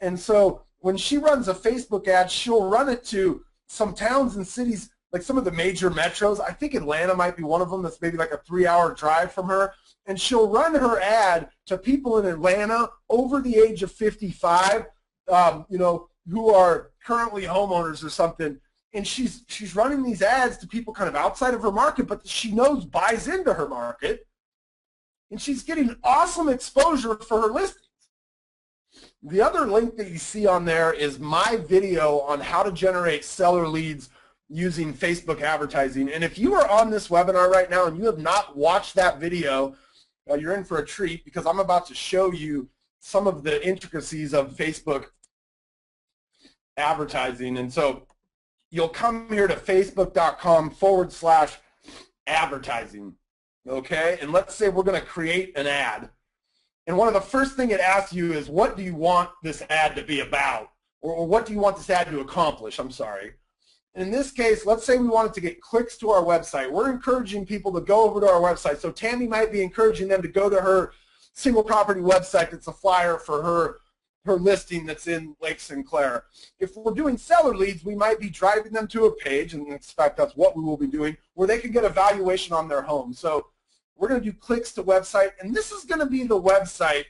Speaker 1: And so when she runs a Facebook ad, she'll run it to some towns and cities, like some of the major metros. I think Atlanta might be one of them. That's maybe like a 3-hour drive from her. And she'll run her ad to people in Atlanta over the age of 55, who are currently homeowners or something. And she's running these ads to people kind of outside of her market, but she knows buys into her market. And she's getting awesome exposure for her listings. The other link that you see on there is my video on how to generate seller leads using Facebook advertising. And if you are on this webinar right now and you have not watched that video, you're in for a treat, because I'm about to show you some of the intricacies of Facebook advertising. And so you'll come here to facebook.com/advertising, okay? And let's say we're going to create an ad. And one of the first thing it asks you is, what do you want this ad to be about? Or what do you want this ad to accomplish? I'm sorry. In this case, let's say we wanted to get clicks to our website. We're encouraging people to go over to our website. So Tammy might be encouraging them to go to her single property website that's a flyer for her listing that's in Lake Sinclair. If we're doing seller leads, we might be driving them to a page, and in fact that's what we will be doing, where they can get a valuation on their home. So we're going to do clicks to website, and this is going to be the website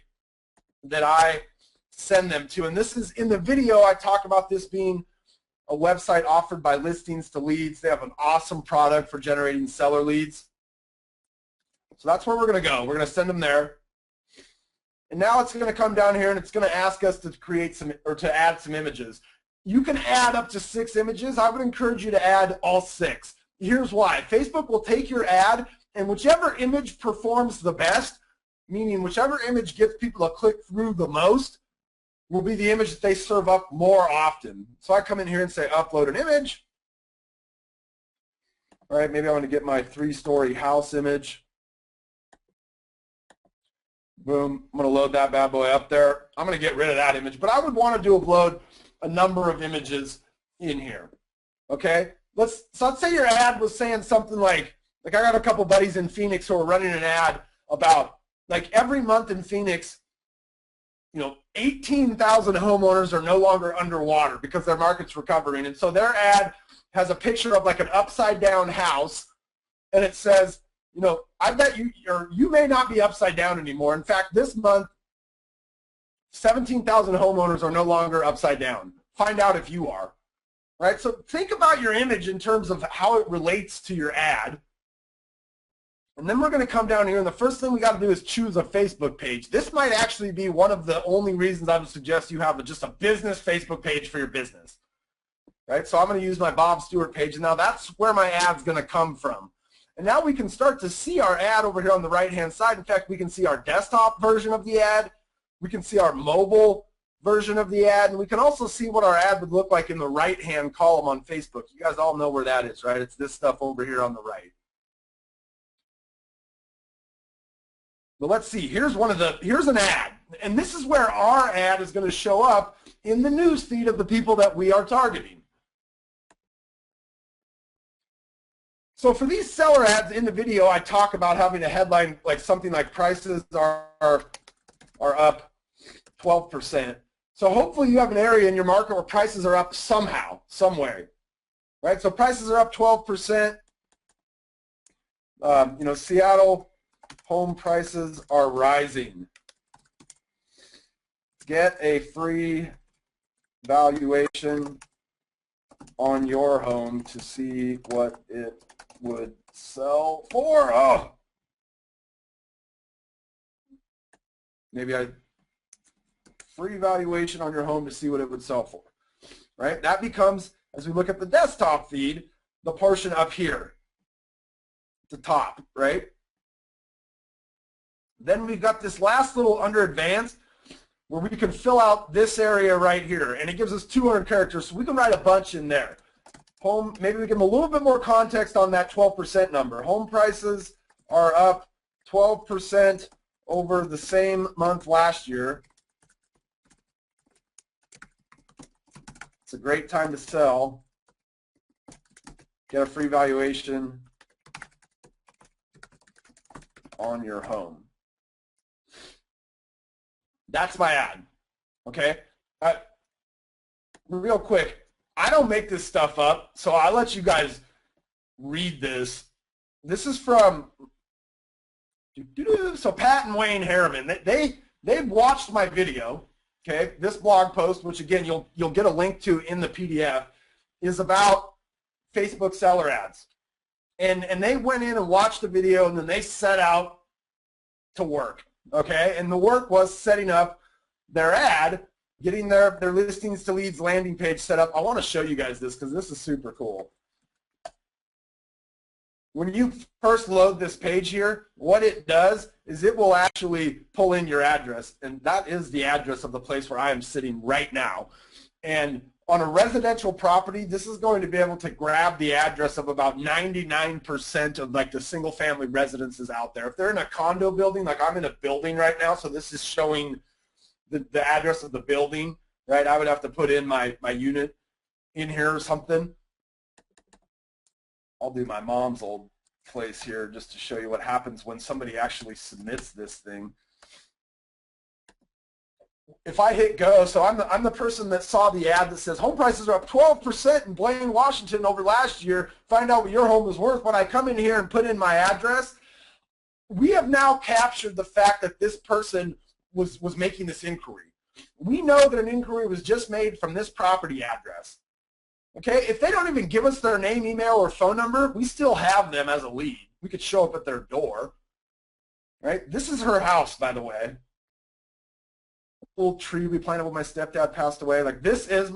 Speaker 1: that I send them to. And this is, in the video I talk about this being a website offered by Listings to Leads. They have an awesome product for generating seller leads. So that's where we're going to go. We're going to send them there. And now it's going to come down here and it's going to ask us to create some, or to add some images. You can add up to 6 images. I would encourage you to add all 6. Here's why. Facebook will take your ad, and whichever image performs the best, meaning whichever image gets people to click through the most, will be the image that they serve up more often. So I come in here and say upload an image. All right, maybe I want to get my 3-story house image. Boom, I'm going to load that bad boy up there. I'm going to get rid of that image, but I would want to upload a number of images in here. Okay, so let's say your ad was saying something like I got a couple buddies in Phoenix who are running an ad about, like, every month in Phoenix, 18,000 homeowners are no longer underwater because their market's recovering. And so their ad has a picture of like an upside down house, and it says, I bet you may not be upside down anymore. In fact, this month, 17,000 homeowners are no longer upside down. Find out if you are. Right? So think about your image in terms of how it relates to your ad. And then we're going to come down here, and the first thing we got to do is choose a Facebook page. This might actually be one of the only reasons I would suggest you have just a business Facebook page for your business. Right? So I'm going to use my Bob Stewart page, and now that's where my ad's going to come from. And now we can start to see our ad over here on the right-hand side. In fact, we can see our desktop version of the ad. We can see our mobile version of the ad, and we can also see what our ad would look like in the right-hand column on Facebook. You guys all know where that is, right? It's this stuff over here on the right. But let's see, here's an ad, and this is where our ad is going to show up in the news feed of the people that we are targeting. So for these seller ads in the video, I talk about having a headline like something like prices are up 12%. So hopefully you have an area in your market where prices are up somehow, some way, right? So prices are up 12%. Seattle home prices are rising. Get a free valuation on your home to see what it would sell for. Oh, maybe free valuation on your home to see what it would sell for. Right? That becomes, as we look at the desktop feed, the portion up here at the top, right? Then we've got this last little under advanced where we can fill out this area right here, and it gives us 200 characters, so we can write a bunch in there. Home, maybe we give them a little bit more context on that 12% number. Home prices are up 12% over the same month last year. It's a great time to sell. Get a free valuation on your home. That's my ad, okay? Real quick, I don't make this stuff up, so I'll let you guys read this. This is from, so Pat and Wayne Harriman. They've watched my video, okay? This blog post, which again you'll get a link to in the PDF, is about Facebook seller ads. And they went in and watched the video, and then they set out to work. Okay, and the work was setting up their ad, getting their Listings to Leads landing page set up. I want to show you guys this because this is super cool. when you first load this page here, what it does is it will actually pull in your address, and that is the address of the place where I am sitting right now. And on a residential property, this is going to be able to grab the address of about 99% of like the single family residences out there. If they're in a condo building, like I'm in a building right now, so this is showing the address of the building, right? I would have to put in my unit in here or something. I'll do my mom's old place here just to show you what happens when somebody actually submits this thing. If I hit go, so I'm the person that saw the ad that says home prices are up 12% in Blaine, Washington over last year. Find out what your home is worth. When I come in here and put in my address, we have now captured the fact that this person was making this inquiry. We know that an inquiry was just made from this property address. Okay, if they don't even give us their name, email, or phone number, we still have them as a lead. We could show up at their door, right? This is her house, by the way. Little tree we planted when my stepdad passed away. Like this is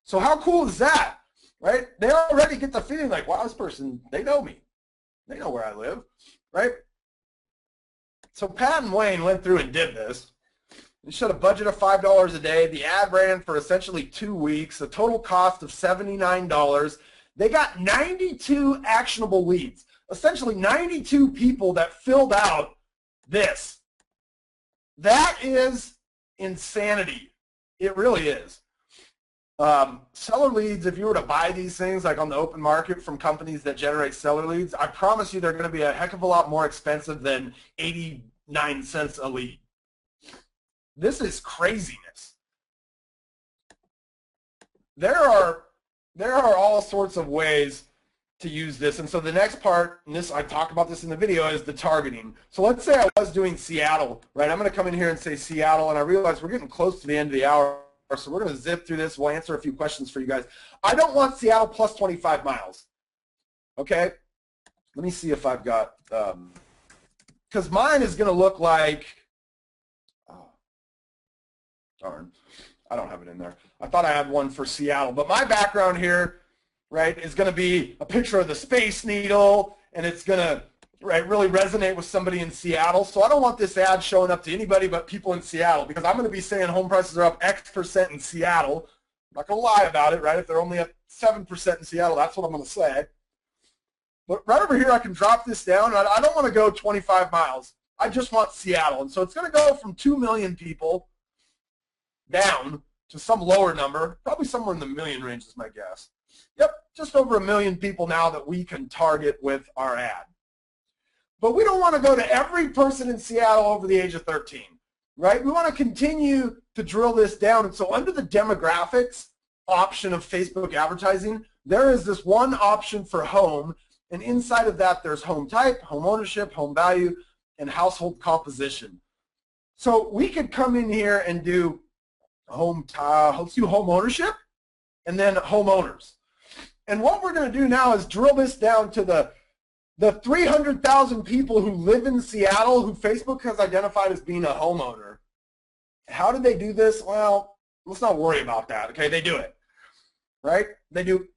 Speaker 1: so how cool is that, right? They already get the feeling like, wow, this person, they know me. They know where I live, right? So Pat and Wayne went through and did this. They showed a budget of $5 a day. The ad ran for essentially 2 weeks, a total cost of $79. They got 92 actionable leads, essentially 92 people that filled out this. That is insanity. It really is. Seller leads, if you were to buy these things like on the open market from companies that generate seller leads, I promise you they're going to be a heck of a lot more expensive than 89 cents a lead. This is craziness. There are all sorts of ways to use this, and so the next part, and this I talk about this in the video, is the targeting. So let's say I was doing Seattle, right? I'm going to come in here and say Seattle, and I realize we're getting close to the end of the hour, so we're going to zip through this. We'll answer a few questions for you guys. I don't want Seattle plus 25 miles. Okay? Let me see if I've got, because mine is going to look like, oh, darn, I don't have it in there. I thought I had one for Seattle, but my background here, right, is going to be a picture of the Space Needle, and it's going to, right, really resonate with somebody in Seattle. So I don't want this ad showing up to anybody but people in Seattle, because I'm going to be saying home prices are up X% in Seattle. I'm not going to lie about it, right? If they're only up 7% in Seattle, that's what I'm going to say. But right over here, I can drop this down. I don't want to go 25 miles. I just want Seattle. And so it's going to go from 2 million people down to some lower number, probably somewhere in the million range is my guess. Yep, just over 1 million people now that we can target with our ad. But we don't want to go to every person in Seattle over the age of 13, right? We want to continue to drill this down. And so under the demographics option of Facebook advertising, there is this one option for home. And inside of that, there's home type, home ownership, home value, and household composition. So we could come in here and do let's do home ownership and then homeowners. And what we're going to do now is drill this down to the 300,000 people who live in Seattle who Facebook has identified as being a homeowner. How did they do this? Well, let's not worry about that, okay? They do it, right? They do.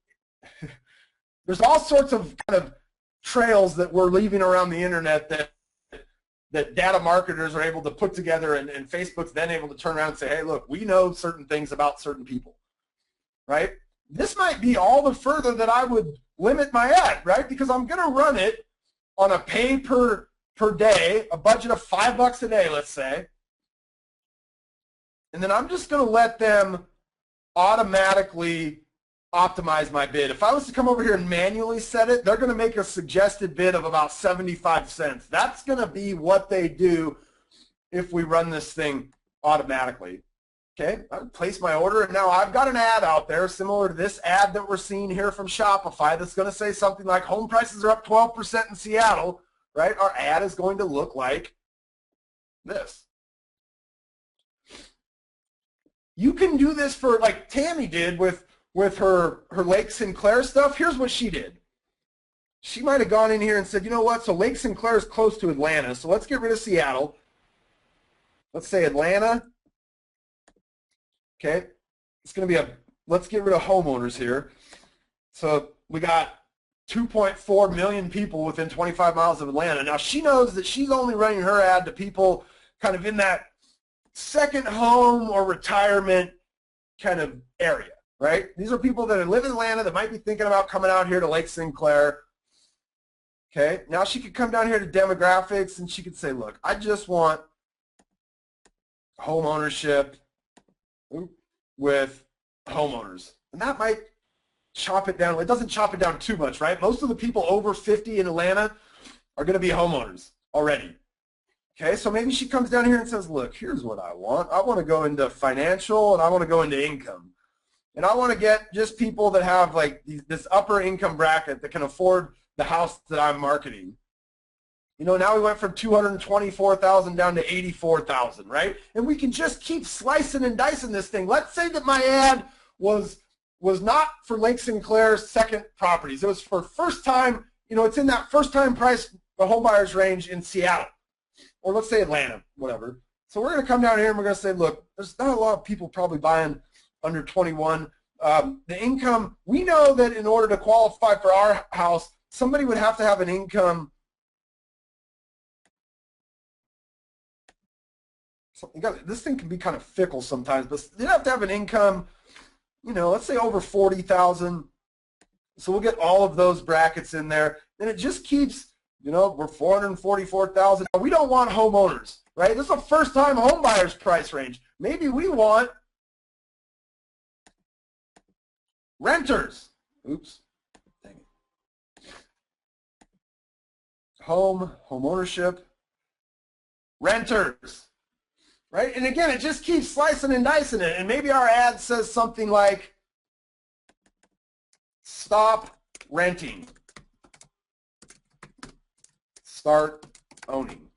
Speaker 1: There's all sorts of kind of trails that we're leaving around the internet that data marketers are able to put together, and Facebook's then able to turn around and say, hey, look, we know certain things about certain people, right? This might be all the further that I would limit my ad, right? Because I'm going to run it on a pay per day, a budget of $5 a day, let's say. And then I'm just going to let them automatically optimize my bid. If I was to come over here and manually set it, they're going to make a suggested bid of about 75 cents. That's going to be what they do if we run this thing automatically. Okay, I place my order, and now I've got an ad out there similar to this ad that we're seeing here from Shopify that's going to say something like home prices are up 12% in Seattle, right? Our ad is going to look like this. You can do this for, like Tammy did with her Lake Sinclair stuff. Here's what she did. She might have gone in here and said, you know what, so Lake Sinclair is close to Atlanta, so let's get rid of Seattle. Let's say Atlanta. Okay, it's going to be let's get rid of homeowners here. So we got 2.4 million people within 25 miles of Atlanta. Now, she knows that she's only running her ad to people kind of in that second home or retirement kind of area, right? These are people that live in Atlanta that might be thinking about coming out here to Lake Sinclair. Okay, now she could come down here to demographics and she could say, look, I just want home ownership with homeowners. And that might chop it down. It doesn't chop it down too much, right? Most of the people over 50 in Atlanta are going to be homeowners already. Okay, so maybe she comes down here and says, look, here's what I want. I want to go into financial and I want to go into income. And I want to get just people that have like this upper income bracket that can afford the house that I'm marketing. You know, now we went from 224,000 down to 84,000, right? And we can just keep slicing and dicing this thing. Let's say that my ad was not for Lake Sinclair's second properties. It was for first time, you know, it's in that first time price, the home buyers range in Seattle, or let's say Atlanta, whatever. So we're going to come down here and we're going to say, look, there's not a lot of people probably buying under 21. The income, we know that in order to qualify for our house, somebody would have to have an income. This thing can be kind of fickle sometimes, but you have to have an income, you know, let's say over 40,000. So we'll get all of those brackets in there. And it just keeps, you know, we're 444,000. We don't want homeowners, right? This is a first-time home buyer's price range. Maybe we want renters. Oops. Dang it. Home ownership, renters. Right? And again, it just keeps slicing and dicing it. And maybe our ad says something like, stop renting, start owning.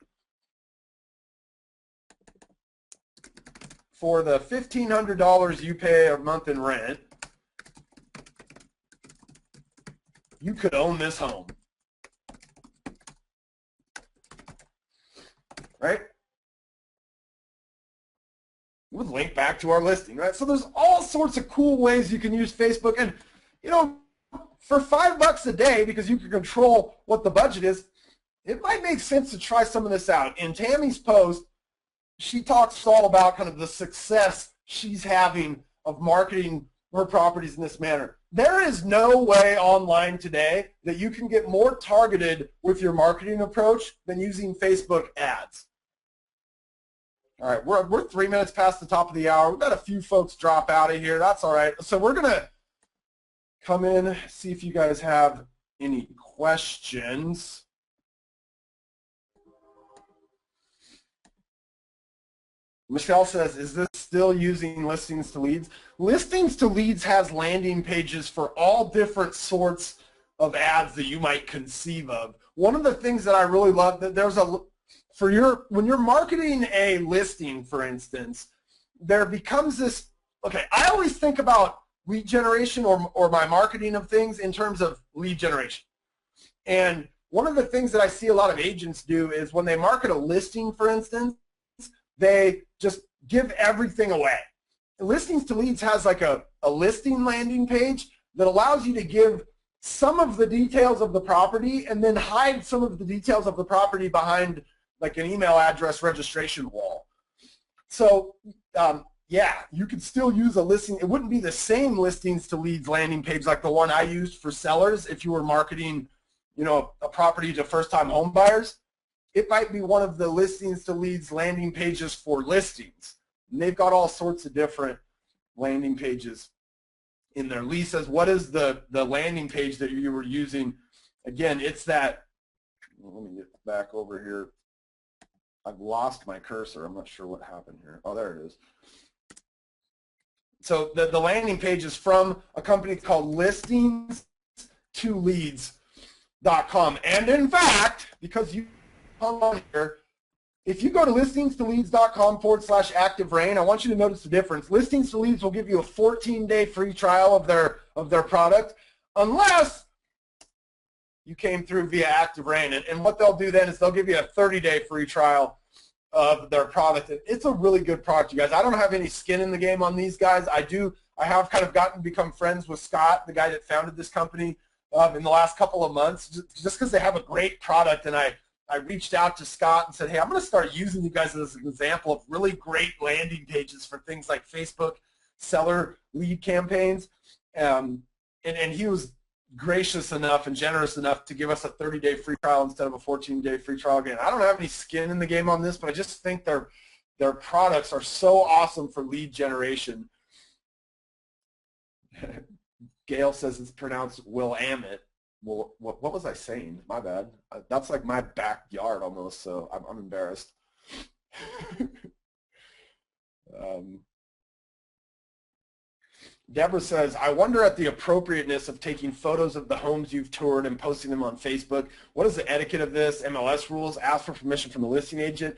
Speaker 1: For the $1,500 you pay a month in rent, you could own this home. Right? With link back to our listing, right? So there's all sorts of cool ways you can use Facebook. And, you know, for $5 a day, because you can control what the budget is, it might make sense to try some of this out. In Tammy's post, she talks all about kind of the success she's having of marketing her properties in this manner. There is no way online today that you can get more targeted with your marketing approach than using Facebook ads. All right, we're 3 minutes past the top of the hour. We've got a few folks drop out of here. That's all right. So we're going to come in, see if you guys have any questions. Michelle says, is this still using listings to leads? Listings to leads has landing pages for all different sorts of ads that you might conceive of. One of the things that I really love, that there's a when you're marketing a listing, for instance, there becomes this, okay, I always think about lead generation or my marketing of things in terms of lead generation. And one of the things that I see a lot of agents do is when they market a listing, for instance, they just give everything away. Listings to leads has like a listing landing page that allows you to give some of the details of the property and then hide some of the details of the property behind like an email address registration wall. So yeah, you could still use a listing. It wouldn't be the same listings to leads landing page like the one I used for sellers if you were marketing, you know, a property to first-time home buyers. It might be one of the listings to leads landing pages for listings. And they've got all sorts of different landing pages in there. Lee says, what is the landing page that you were using? Again, it's that, let me get back over here. I've lost my cursor. I'm not sure what happened here. Oh, there it is. So the landing page is from a company called listings2leads.com. And in fact, because you hung on here, if you go to listings2leads.com/active-rain, I want you to notice the difference. Listings to Leads will give you a 14-day free trial of their product, unless you came through via Active-Rain. And what they'll do then is they'll give you a 30-day free trial of their product. It's a really good product, you guys. I don't have any skin in the game on these guys. I have kind of become friends with Scott, the guy that founded this company. in the last couple of months, just because they have a great product. And I reached out to Scott and said, hey, I'm going to start using you guys as an example of really great landing pages for things like Facebook seller lead campaigns. And he was gracious enough and generous enough to give us a 30-day free trial instead of a 14-day free trial. Again, I don't have any skin in the game on this, but I just think their products are so awesome for lead generation. Gail says it's pronounced Willamette. Well, what was I saying? My bad. That's like my backyard almost, so I'm embarrassed. Deborah says, I wonder at the appropriateness of taking photos of the homes you've toured and posting them on Facebook. What is the etiquette of this? MLS rules, ask for permission from the listing agent.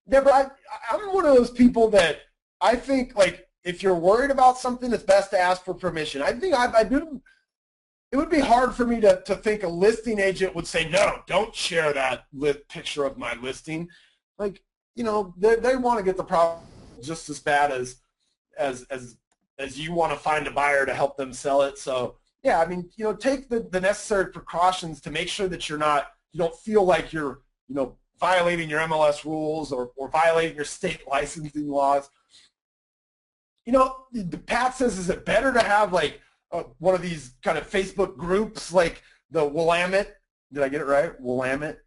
Speaker 1: Deborah, I'm one of those people that I think, like, if you're worried about something, it's best to ask for permission. I think it would be hard for me to think a listing agent would say, no, don't share that picture of my listing. Like, you know, they want to get the problem just as bad as you want to find a buyer to help them sell it. So, yeah, I mean, you know, take the necessary precautions to make sure that you don't feel like you're, you know, violating your MLS rules or violating your state licensing laws. You know, Pat says, is it better to have like one of these kind of Facebook groups like the Willamette, did I get it right? Willamette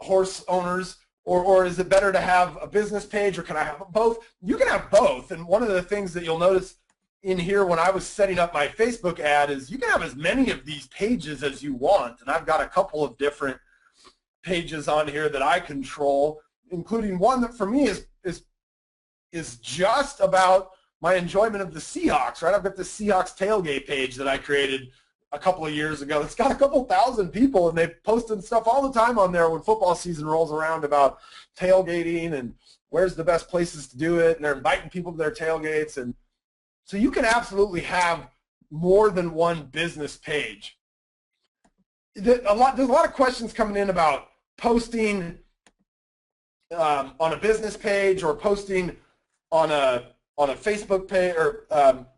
Speaker 1: horse owners, or is it better to have a business page, or can I have both? You can have both. And one of the things that you'll notice in here when I was setting up my Facebook ad is you can have as many of these pages as you want. And I've got a couple of different pages on here that I control, including one that for me is just about my enjoyment of the Seahawks, right? I've got the Seahawks tailgate page that I created a couple of years ago. It's got a couple thousand people, and they posted stuff all the time on there when football season rolls around about tailgating and where's the best places to do it, and they're inviting people to their tailgates. And so you can absolutely have more than one business page. There's a lot of questions coming in about posting on a business page or posting on a Facebook page, or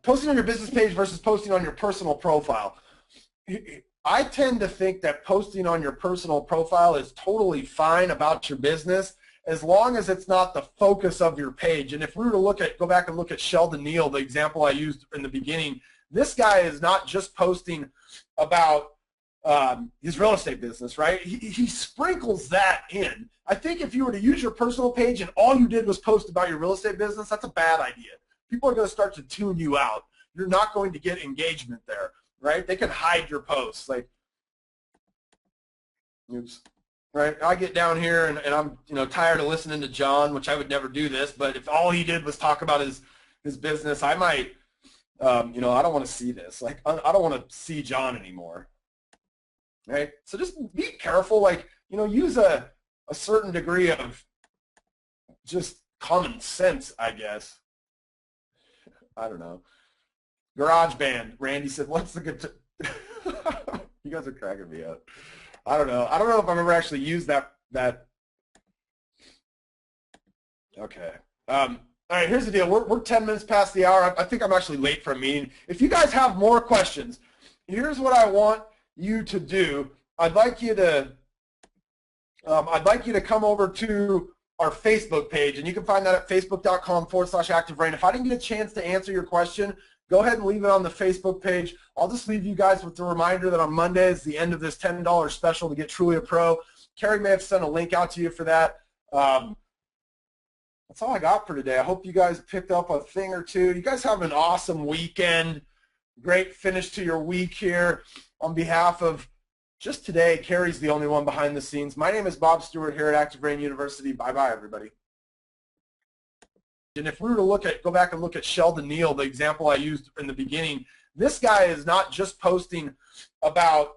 Speaker 1: posting on your business page versus posting on your personal profile. I tend to think that posting on your personal profile is totally fine about your business as long as it's not the focus of your page. And if we were to go back and look at Sheldon Neal, the example I used in the beginning, this guy is not just posting about his real estate business, right? He sprinkles that in. I think if you were to use your personal page and all you did was post about your real estate business, that's a bad idea. People are going to start to tune you out. You're not going to get engagement there, right? They can hide your posts. Like, oops, right? I get down here and I'm, you know, tired of listening to John, which I would never do this, but if all he did was talk about his business, I might, you know, I don't want to see this. Like, I don't want to see John anymore. Right? So just be careful, like, you know, use a certain degree of just common sense, I guess. I don't know. GarageBand, Randy said, what's the good you guys are cracking me up. I don't know if I've ever actually used that. Okay. All right, here's the deal. We're 10 minutes past the hour. I think I'm actually late for a meeting. If you guys have more questions, here's what I want you to do. I'd like you to come over to our Facebook page, and you can find that at facebook.com/ActiveRain. If I didn't get a chance to answer your question, go ahead and leave it on the Facebook page. I'll just leave you guys with the reminder that on Monday is the end of this $10 special to get Truly a Pro. Carrie may have sent a link out to you for that. That's all I got for today. I hope you guys picked up a thing or two. You guys have an awesome weekend. Great finish to your week here. On behalf of just today, Carrie's the only one behind the scenes. My name is Bob Stewart here at Active Brain University. Bye-bye, everybody. And if we were to go back and look at Sheldon Neal, the example I used in the beginning, this guy is not just posting about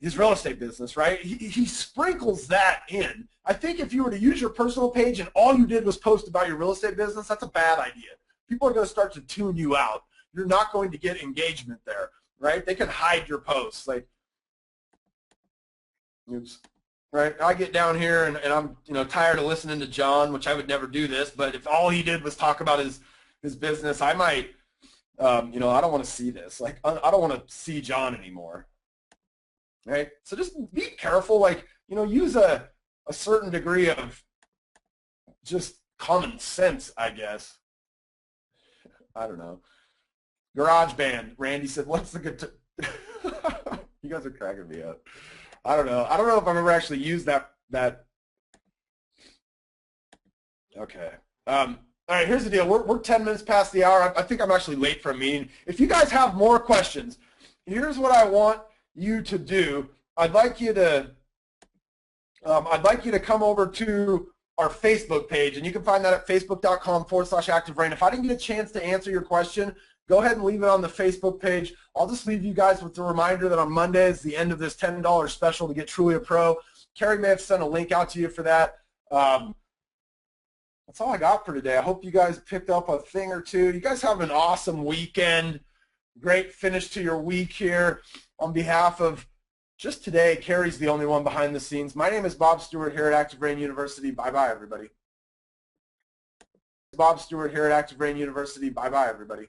Speaker 1: his real estate business, right? He sprinkles that in. I think if you were to use your personal page and all you did was post about your real estate business, that's a bad idea. People are going to start to tune you out. You're not going to get engagement there. Right? They can hide your posts. Like, oops, right? I get down here and I'm, you know, tired of listening to John, which I would never do this, but if all he did was talk about his business, I might, You know, I don't want to see this. Like, I don't want to see John anymore. Right? So just be careful. Like, you know, use a certain degree of just common sense, I guess. I don't know. Garage band. Randy said, what's the guitar? You guys are cracking me up. I don't know. I don't know if I've ever actually used that. Okay. All right, here's the deal. We're 10 minutes past the hour. I think I'm actually late for a meeting. If you guys have more questions, here's what I want you to do. I'd like you to come over to our Facebook page, and you can find that at facebook.com/activebrain. If I didn't get a chance to answer your question, go ahead and leave it on the Facebook page. I'll just leave you guys with the reminder that on Monday is the end of this $10 special to get Truly a Pro. Carrie may have sent a link out to you for that. That's all I got for today. I hope you guys picked up a thing or two. You guys have an awesome weekend. Great finish to your week here. On behalf of just today, Carrie's the only one behind the scenes. My name is Bob Stewart here at Active Brain University. Bye-bye, everybody. Bob Stewart here at Active Brain University. Bye-bye, everybody.